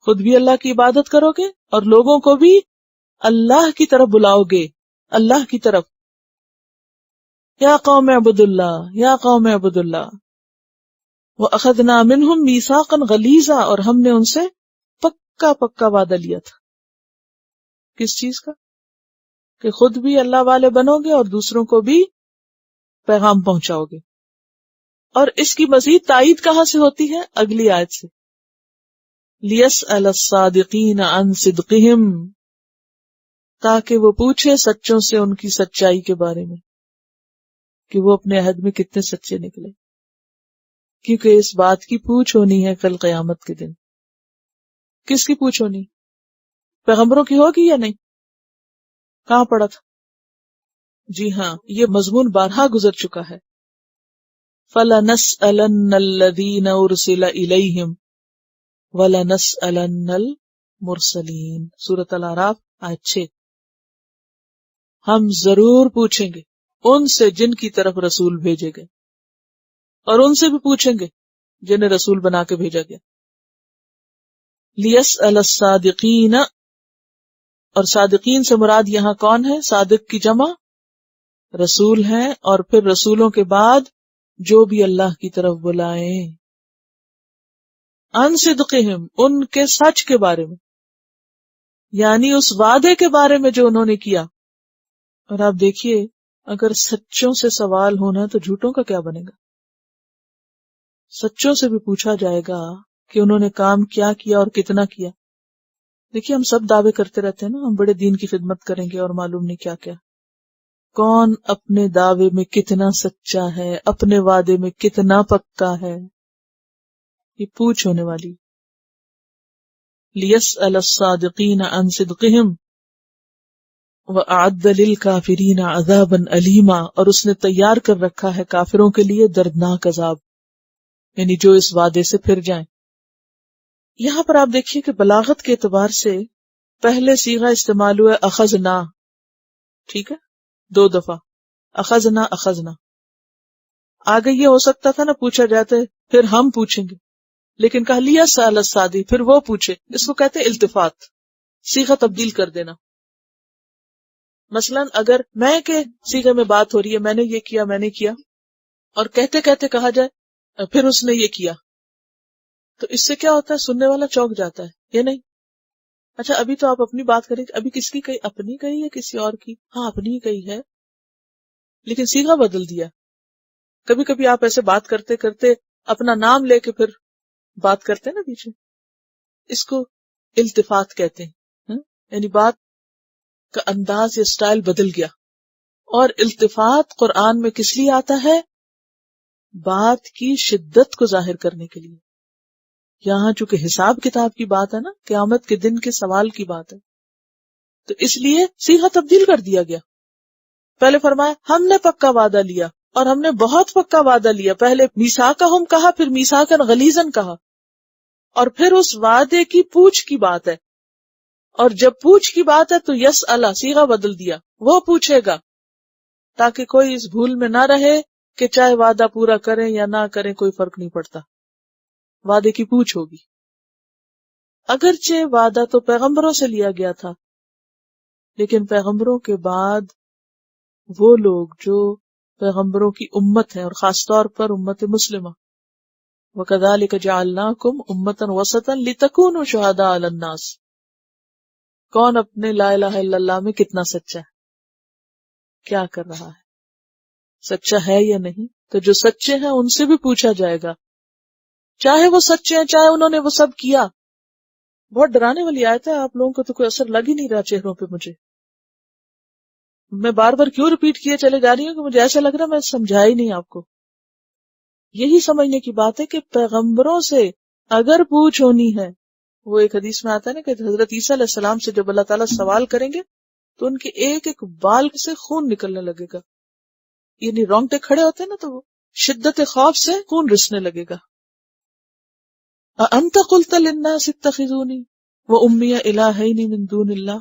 خود بھی اللہ کی عبادت کرو گے اور لوگوں کو بھی اللہ کی طرف بلاؤ گے، اللہ کی طرف. یا قوم اعبدوا اللہ، یا قوم اعبدوا اللہ. وَأَخَذْنَا مِنْهُمْ مِيثَاقًا غَلِيظًا، اور ہم نے ان سے پکا وعدہ لیا تھا. کس چیز کا؟ کہ خود بھی اللہ والے بنو گے اور دوسروں کو بھی پیغام پہنچاؤ گے. اور اس کی مزید تائید کہاں سے ہوتی ہے؟ اگلی آیت سے، لِيَسْأَلَ الصَّادِقِينَ عَنْ صِدْقِهِمْ، تاکہ وہ پوچھے سچوں سے ان کی سچائی کے بارے میں کہ وہ اپنے عہد میں کتنے سچے نکلے. کیونکہ اس بات کی پوچھ ہونی ہے کل قیامت کے دن. کس کی پوچھ ہونی؟ پیغمبروں کی ہوگی یا نہیں؟ کہاں پڑا تھا؟ جی ہاں، یہ مضمون بارہا گزر چکا ہے. فَلَنَسْأَلَنَّ الَّذِينَ أُرْسِلَ إِلَيْهِمْ وَلَنَسْأَلَنَّ الْمُرْسَلِينَ، سورۃ الاعراف آیت 6. ہم ضرور پوچھیں گے ان سے جن کی طرف رسول بھیجے گئے، اور ان سے بھی پوچھیں گے جنہیں رسول بنا کے بھیجا گیا. لِيَسْأَلَ الصَّادِقِينَ، اور صادقین سے مراد یہاں کون ہے؟ صادق کی جمع رسول ہیں، اور پھر رسولوں کے بعد جو بھی اللہ کی طرف بلائیں. عن صدقہم، ان کے سچ کے بارے میں، یعنی اس وعدے کے بارے میں جو انہوں نے کیا. اور آپ دیکھیے اگر سچوں سے سوال ہونا تو جھوٹوں کا کیا بنے گا؟ سچوں سے بھی پوچھا جائے گا کہ انہوں نے کام کیا کیا اور کتنا کیا. دیکھیے ہم سب دعوے کرتے رہتے ہیں نا، ہم بڑے دین کی خدمت کریں گے اور معلوم نہیں کیا کیا. کون اپنے دعوے میں کتنا سچا ہے، اپنے وعدے میں کتنا پکا ہے، یہ پوچھ ہونے والی. لِيَسْأَلَ الصَّادِقِينَ عَنْ صِدْقِهِمْ وَأَعَدَّ لِلْكَافِرِينَ عَذَابًا أَلِيمًا، اور اس نے تیار کر رکھا ہے کافروں کے لیے دردناک عذاب، یعنی جو اس وعدے سے پھر جائیں. یہاں پر آپ دیکھیے کہ بلاغت کے اعتبار سے پہلے صیغہ استعمال ہوا اخذنا، ٹھیک ہے، 2 دفعہ اخذنا اخذنا. آگے یہ ہو سکتا تھا نا پوچھا جاتا ہے پھر ہم پوچھیں گے، لیکن کہا لیا سأل السادی، پھر وہ پوچھے. اس کو کہتے ہیں التفات، صیغہ تبدیل کر دینا. مثلا اگر میں کے صیغے میں بات ہو رہی ہے، میں نے یہ کیا، میں نے کیا، اور کہتے کہتے کہا جائے پھر اس نے یہ کیا، تو اس سے کیا ہوتا ہے؟ سننے والا چونک جاتا ہے، یہ نہیں. اچھا ابھی تو آپ اپنی بات کریں، ابھی کس کی کہی؟ اپنی کہی ہے کسی اور کی؟ ہاں اپنی ہی کہی ہے، لیکن صیغہ بدل دیا. کبھی کبھی آپ ایسے بات کرتے کرتے اپنا نام لے کے پھر بات کرتے ہیں نا پیچھے، اس کو التفات کہتے ہیں. یعنی بات کا انداز یا سٹائل بدل گیا. اور التفات قرآن میں کس لیے آتا ہے؟ بات کی شدت کو ظاہر کرنے کے لیے. یہاں چونکہ حساب کتاب کی بات ہے نا، قیامت کے دن کے سوال کی بات ہے، تو اس لیے صیغہ تبدیل کر دیا گیا. پہلے فرمایا ہم نے پکا وعدہ لیا، اور ہم نے بہت پکا وعدہ لیا. پہلے میثاقہم کہا، پھر میثاقا غلیظا کہا، اور پھر اس وعدے کی پوچھ کی بات ہے. اور جب پوچھ کی بات ہے تو یس اللہ صیغہ بدل دیا، وہ پوچھے گا، تاکہ کوئی اس بھول میں نہ رہے کہ چاہے وعدہ پورا کریں یا نہ کریں کوئی فرق نہیں پڑتا، وعدے کی پوچھ ہوگی. اگرچہ وعدہ تو پیغمبروں سے لیا گیا تھا، لیکن پیغمبروں کے بعد وہ لوگ جو پیغمبروں کی امت ہے، اور خاص طور پر امت مسلمہ، وَكَذَلِكَ جَعَلْنَاكُمْ أُمَّةً وَسَطًا لِتَكُونُوا شُهَدَاءَ عَلَى النَّاسِ. کون اپنے لا الہ الا اللہ میں کتنا سچا ہے، کیا کر رہا ہے، سچا ہے یا نہیں؟ تو جو سچے ہیں ان سے بھی پوچھا جائے گا، چاہے وہ سچے ہیں، چاہے انہوں نے وہ سب کیا. بہت ڈرانے والی آیت ہے. آپ لوگوں کو تو کوئی اثر لگ ہی نہیں رہا چہروں پہ. مجھے میں بار بار کیوں ریپیٹ کیے چلے جا رہی ہوں کہ مجھے ایسا لگ رہا ہے میں سمجھایا ہی نہیں آپ کو. یہی سمجھنے کی بات ہے کہ پیغمبروں سے اگر پوچھ ہونی ہے، وہ ایک حدیث میں آتا ہے نا کہ حضرت عیسیٰ علیہ السلام سے جب اللہ تعالیٰ سوال کریں گے تو ان کے ایک ایک بال سے خون نکلنے لگے گا، یعنی رونگٹے کھڑے ہوتے ہیں نا تو وہ شدت خوف سے خون رسنے لگے گا. أَأَنْتَ قُلْتَ لِلنَّاسِ اتَّخِذُونِي وَأُمِّيَ إِلَٰهَيْنِ مِن دُونِ اللَّهِ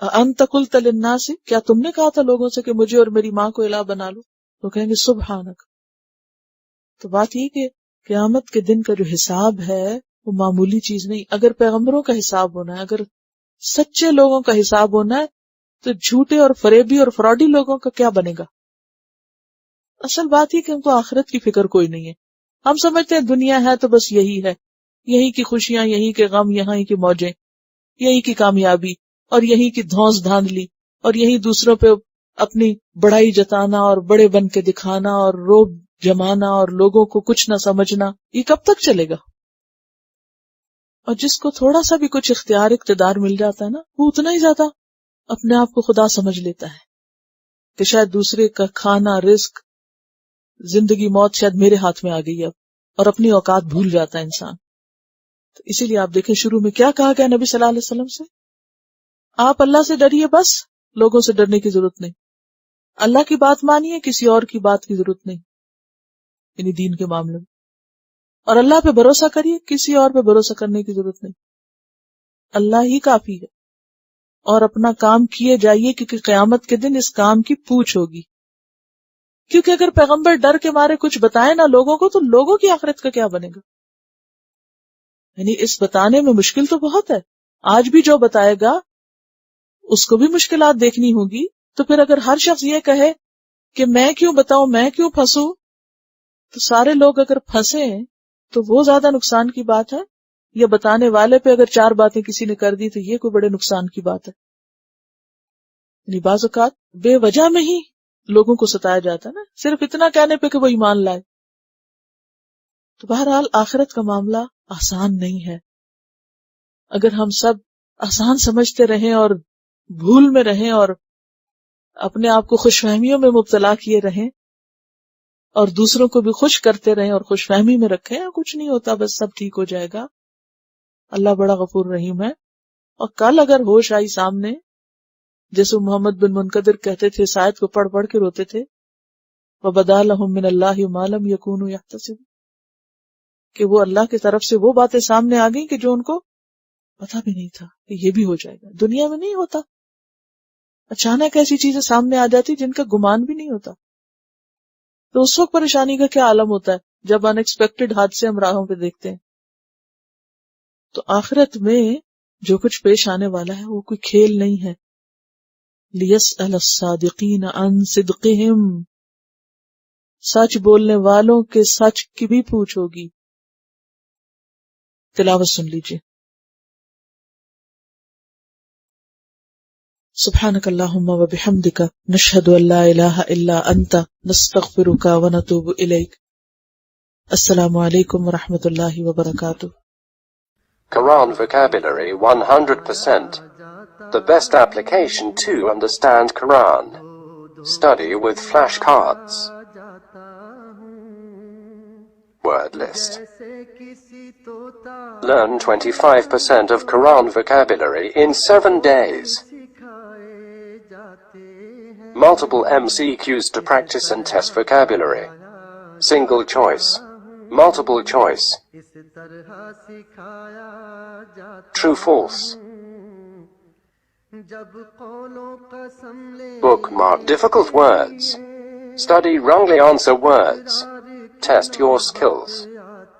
أَأَنْتَ قُلْتَ لِلنَّاسِ، کیا تم نے کہا تھا لوگوں سے کہ مجھے اور میری ماں کو الہ بنا لو؟ تو کہیں گے سبحانک. تو بات یہ کہ قیامت کے دن کا جو حساب ہے وہ معمولی چیز نہیں. اگر پیغمبروں کا حساب ہونا ہے، اگر سچے لوگوں کا حساب ہونا ہے، تو جھوٹے اور فریبی اور فراڈی لوگوں کا کیا بنے گا؟ اصل بات یہ کہ ان کو آخرت کی فکر کوئی نہیں ہے. ہم سمجھتے ہیں دنیا ہے تو بس یہی ہے، یہی کی خوشیاں، یہی کے غم، یہاں کی موجیں، یہی کی کامیابی اور یہی کی دھونس دھاندلی اور یہی دوسروں پہ اپنی بڑائی جتانا اور بڑے بن کے دکھانا اور روب جمانا اور لوگوں کو کچھ نہ سمجھنا. یہ کب تک چلے گا؟ اور جس کو تھوڑا سا بھی کچھ اختیار اقتدار مل جاتا ہے نا، وہ اتنا ہی زیادہ اپنے آپ کو خدا سمجھ لیتا ہے کہ شاید دوسرے کا کھانا، رزق، زندگی موت شاید میرے ہاتھ میں آ گئی اب، اور اپنی اوقات بھول جاتا ہے انسان. تو اسی لیے آپ دیکھیں شروع میں کیا کہا گیا نبی صلی اللہ علیہ وسلم سے؟ آپ اللہ سے ڈریے، بس لوگوں سے ڈرنے کی ضرورت نہیں. اللہ کی بات مانیے، کسی اور کی بات کی ضرورت نہیں، یعنی دین کے معاملے میں. اور اللہ پہ بھروسہ کریے، کسی اور پہ بھروسہ کرنے کی ضرورت نہیں، اللہ ہی کافی ہے. اور اپنا کام کیے جائیے، کیونکہ قیامت کے دن اس کام کی پوچھ ہوگی. کیونکہ اگر پیغمبر ڈر کے مارے کچھ بتائے نا لوگوں کو، تو لوگوں کی آخرت کا کیا بنے گا؟ یعنی اس بتانے میں مشکل تو بہت ہے. آج بھی جو بتائے گا اس کو بھی مشکلات دیکھنی ہوگی. تو پھر اگر ہر شخص یہ کہے کہ میں کیوں بتاؤں، میں کیوں پھنسوں، تو سارے لوگ اگر پھنسے تو وہ زیادہ نقصان کی بات ہے، یا بتانے والے پہ اگر 4 باتیں کسی نے کر دی تو یہ کوئی بڑے نقصان کی بات ہے. یعنی بعض اوقات بے وجہ میں ہی لوگوں کو ستایا جاتا ہے نا، صرف اتنا کہنے پہ کہ وہ ایمان لائے. تو بہرحال آخرت کا معاملہ آسان نہیں ہے. اگر ہم سب آسان سمجھتے رہیں اور بھول میں رہیں اور اپنے آپ کو خوش فہمیوں میں مبتلا کیے رہیں اور دوسروں کو بھی خوش کرتے رہیں اور خوش فہمی میں رکھیں، کچھ نہیں ہوتا، بس سب ٹھیک ہو جائے گا. اللہ بڑا غفور رحیم ہے. اور کل اگر ہوش آئی سامنے، جیسے محمد بن منقدر کہتے تھے، آیت کو پڑھ پڑھ کے روتے تھے، وَبَدَا لَهُم مِّنَ اللَّهِ مَا لَمْ يَكُونُوا يَحْتَسِبُونَ، کہ وہ اللہ کی طرف سے وہ باتیں سامنے آ گئیں کہ جو ان کو پتہ بھی نہیں تھا کہ یہ بھی ہو جائے گا. دنیا میں نہیں ہوتا، اچانک ایسی چیزیں سامنے آ جاتی جن کا گمان بھی نہیں ہوتا. تو اس وقت پریشانی کا کیا عالم ہوتا ہے جب ان ایکسپیکٹڈ حادثے ہم راہوں پہ دیکھتے ہیں. تو آخرت میں جو کچھ پیش آنے والا ہے وہ کوئی کھیل نہیں ہے. لِيَسْأَلَ الصَّادِقِينَ عَنْ صِدْقِهِمْ، سچ بولنے والوں کے سچ کی بھی پوچھ ہوگی. تلاوت سن لیجیے. سبحانک اللہم و بحمدک، نشہد ان لا الہ الا انت، نستغفرک و نتوب الیک. السلام علیکم و رحمۃ اللہ وبرکاتہ. Quran vocabulary 100%. The best application to understand Quran. Study with flashcards. Word list. Learn 25% of Quran vocabulary in 7 days. Multiple MCQs to practice and test vocabulary. Single choice. Multiple choice. True, false. Bookmark difficult words. Study wrongly answer words. Test your skills.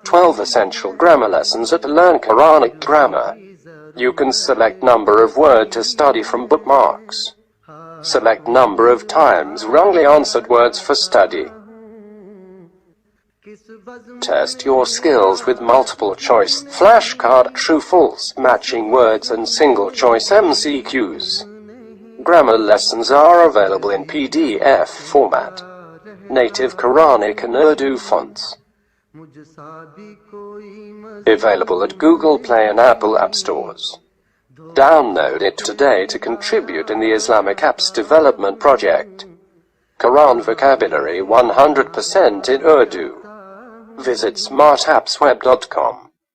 12 essential grammar lessons at Learn Quranic Grammar. You can select number of word to study from bookmarks. Select number of times wrongly answered words for study. Test your skills with multiple choice flashcard, true, false, matching words and single choice MCQs. Grammar lessons are available in PDF format. native Quranic and Urdu fonts. Available at Google Play and Apple App Stores. Download it today to contribute in the Islamic Apps Development Project. Quran vocabulary 100% in Urdu. Visit smartappsweb.com.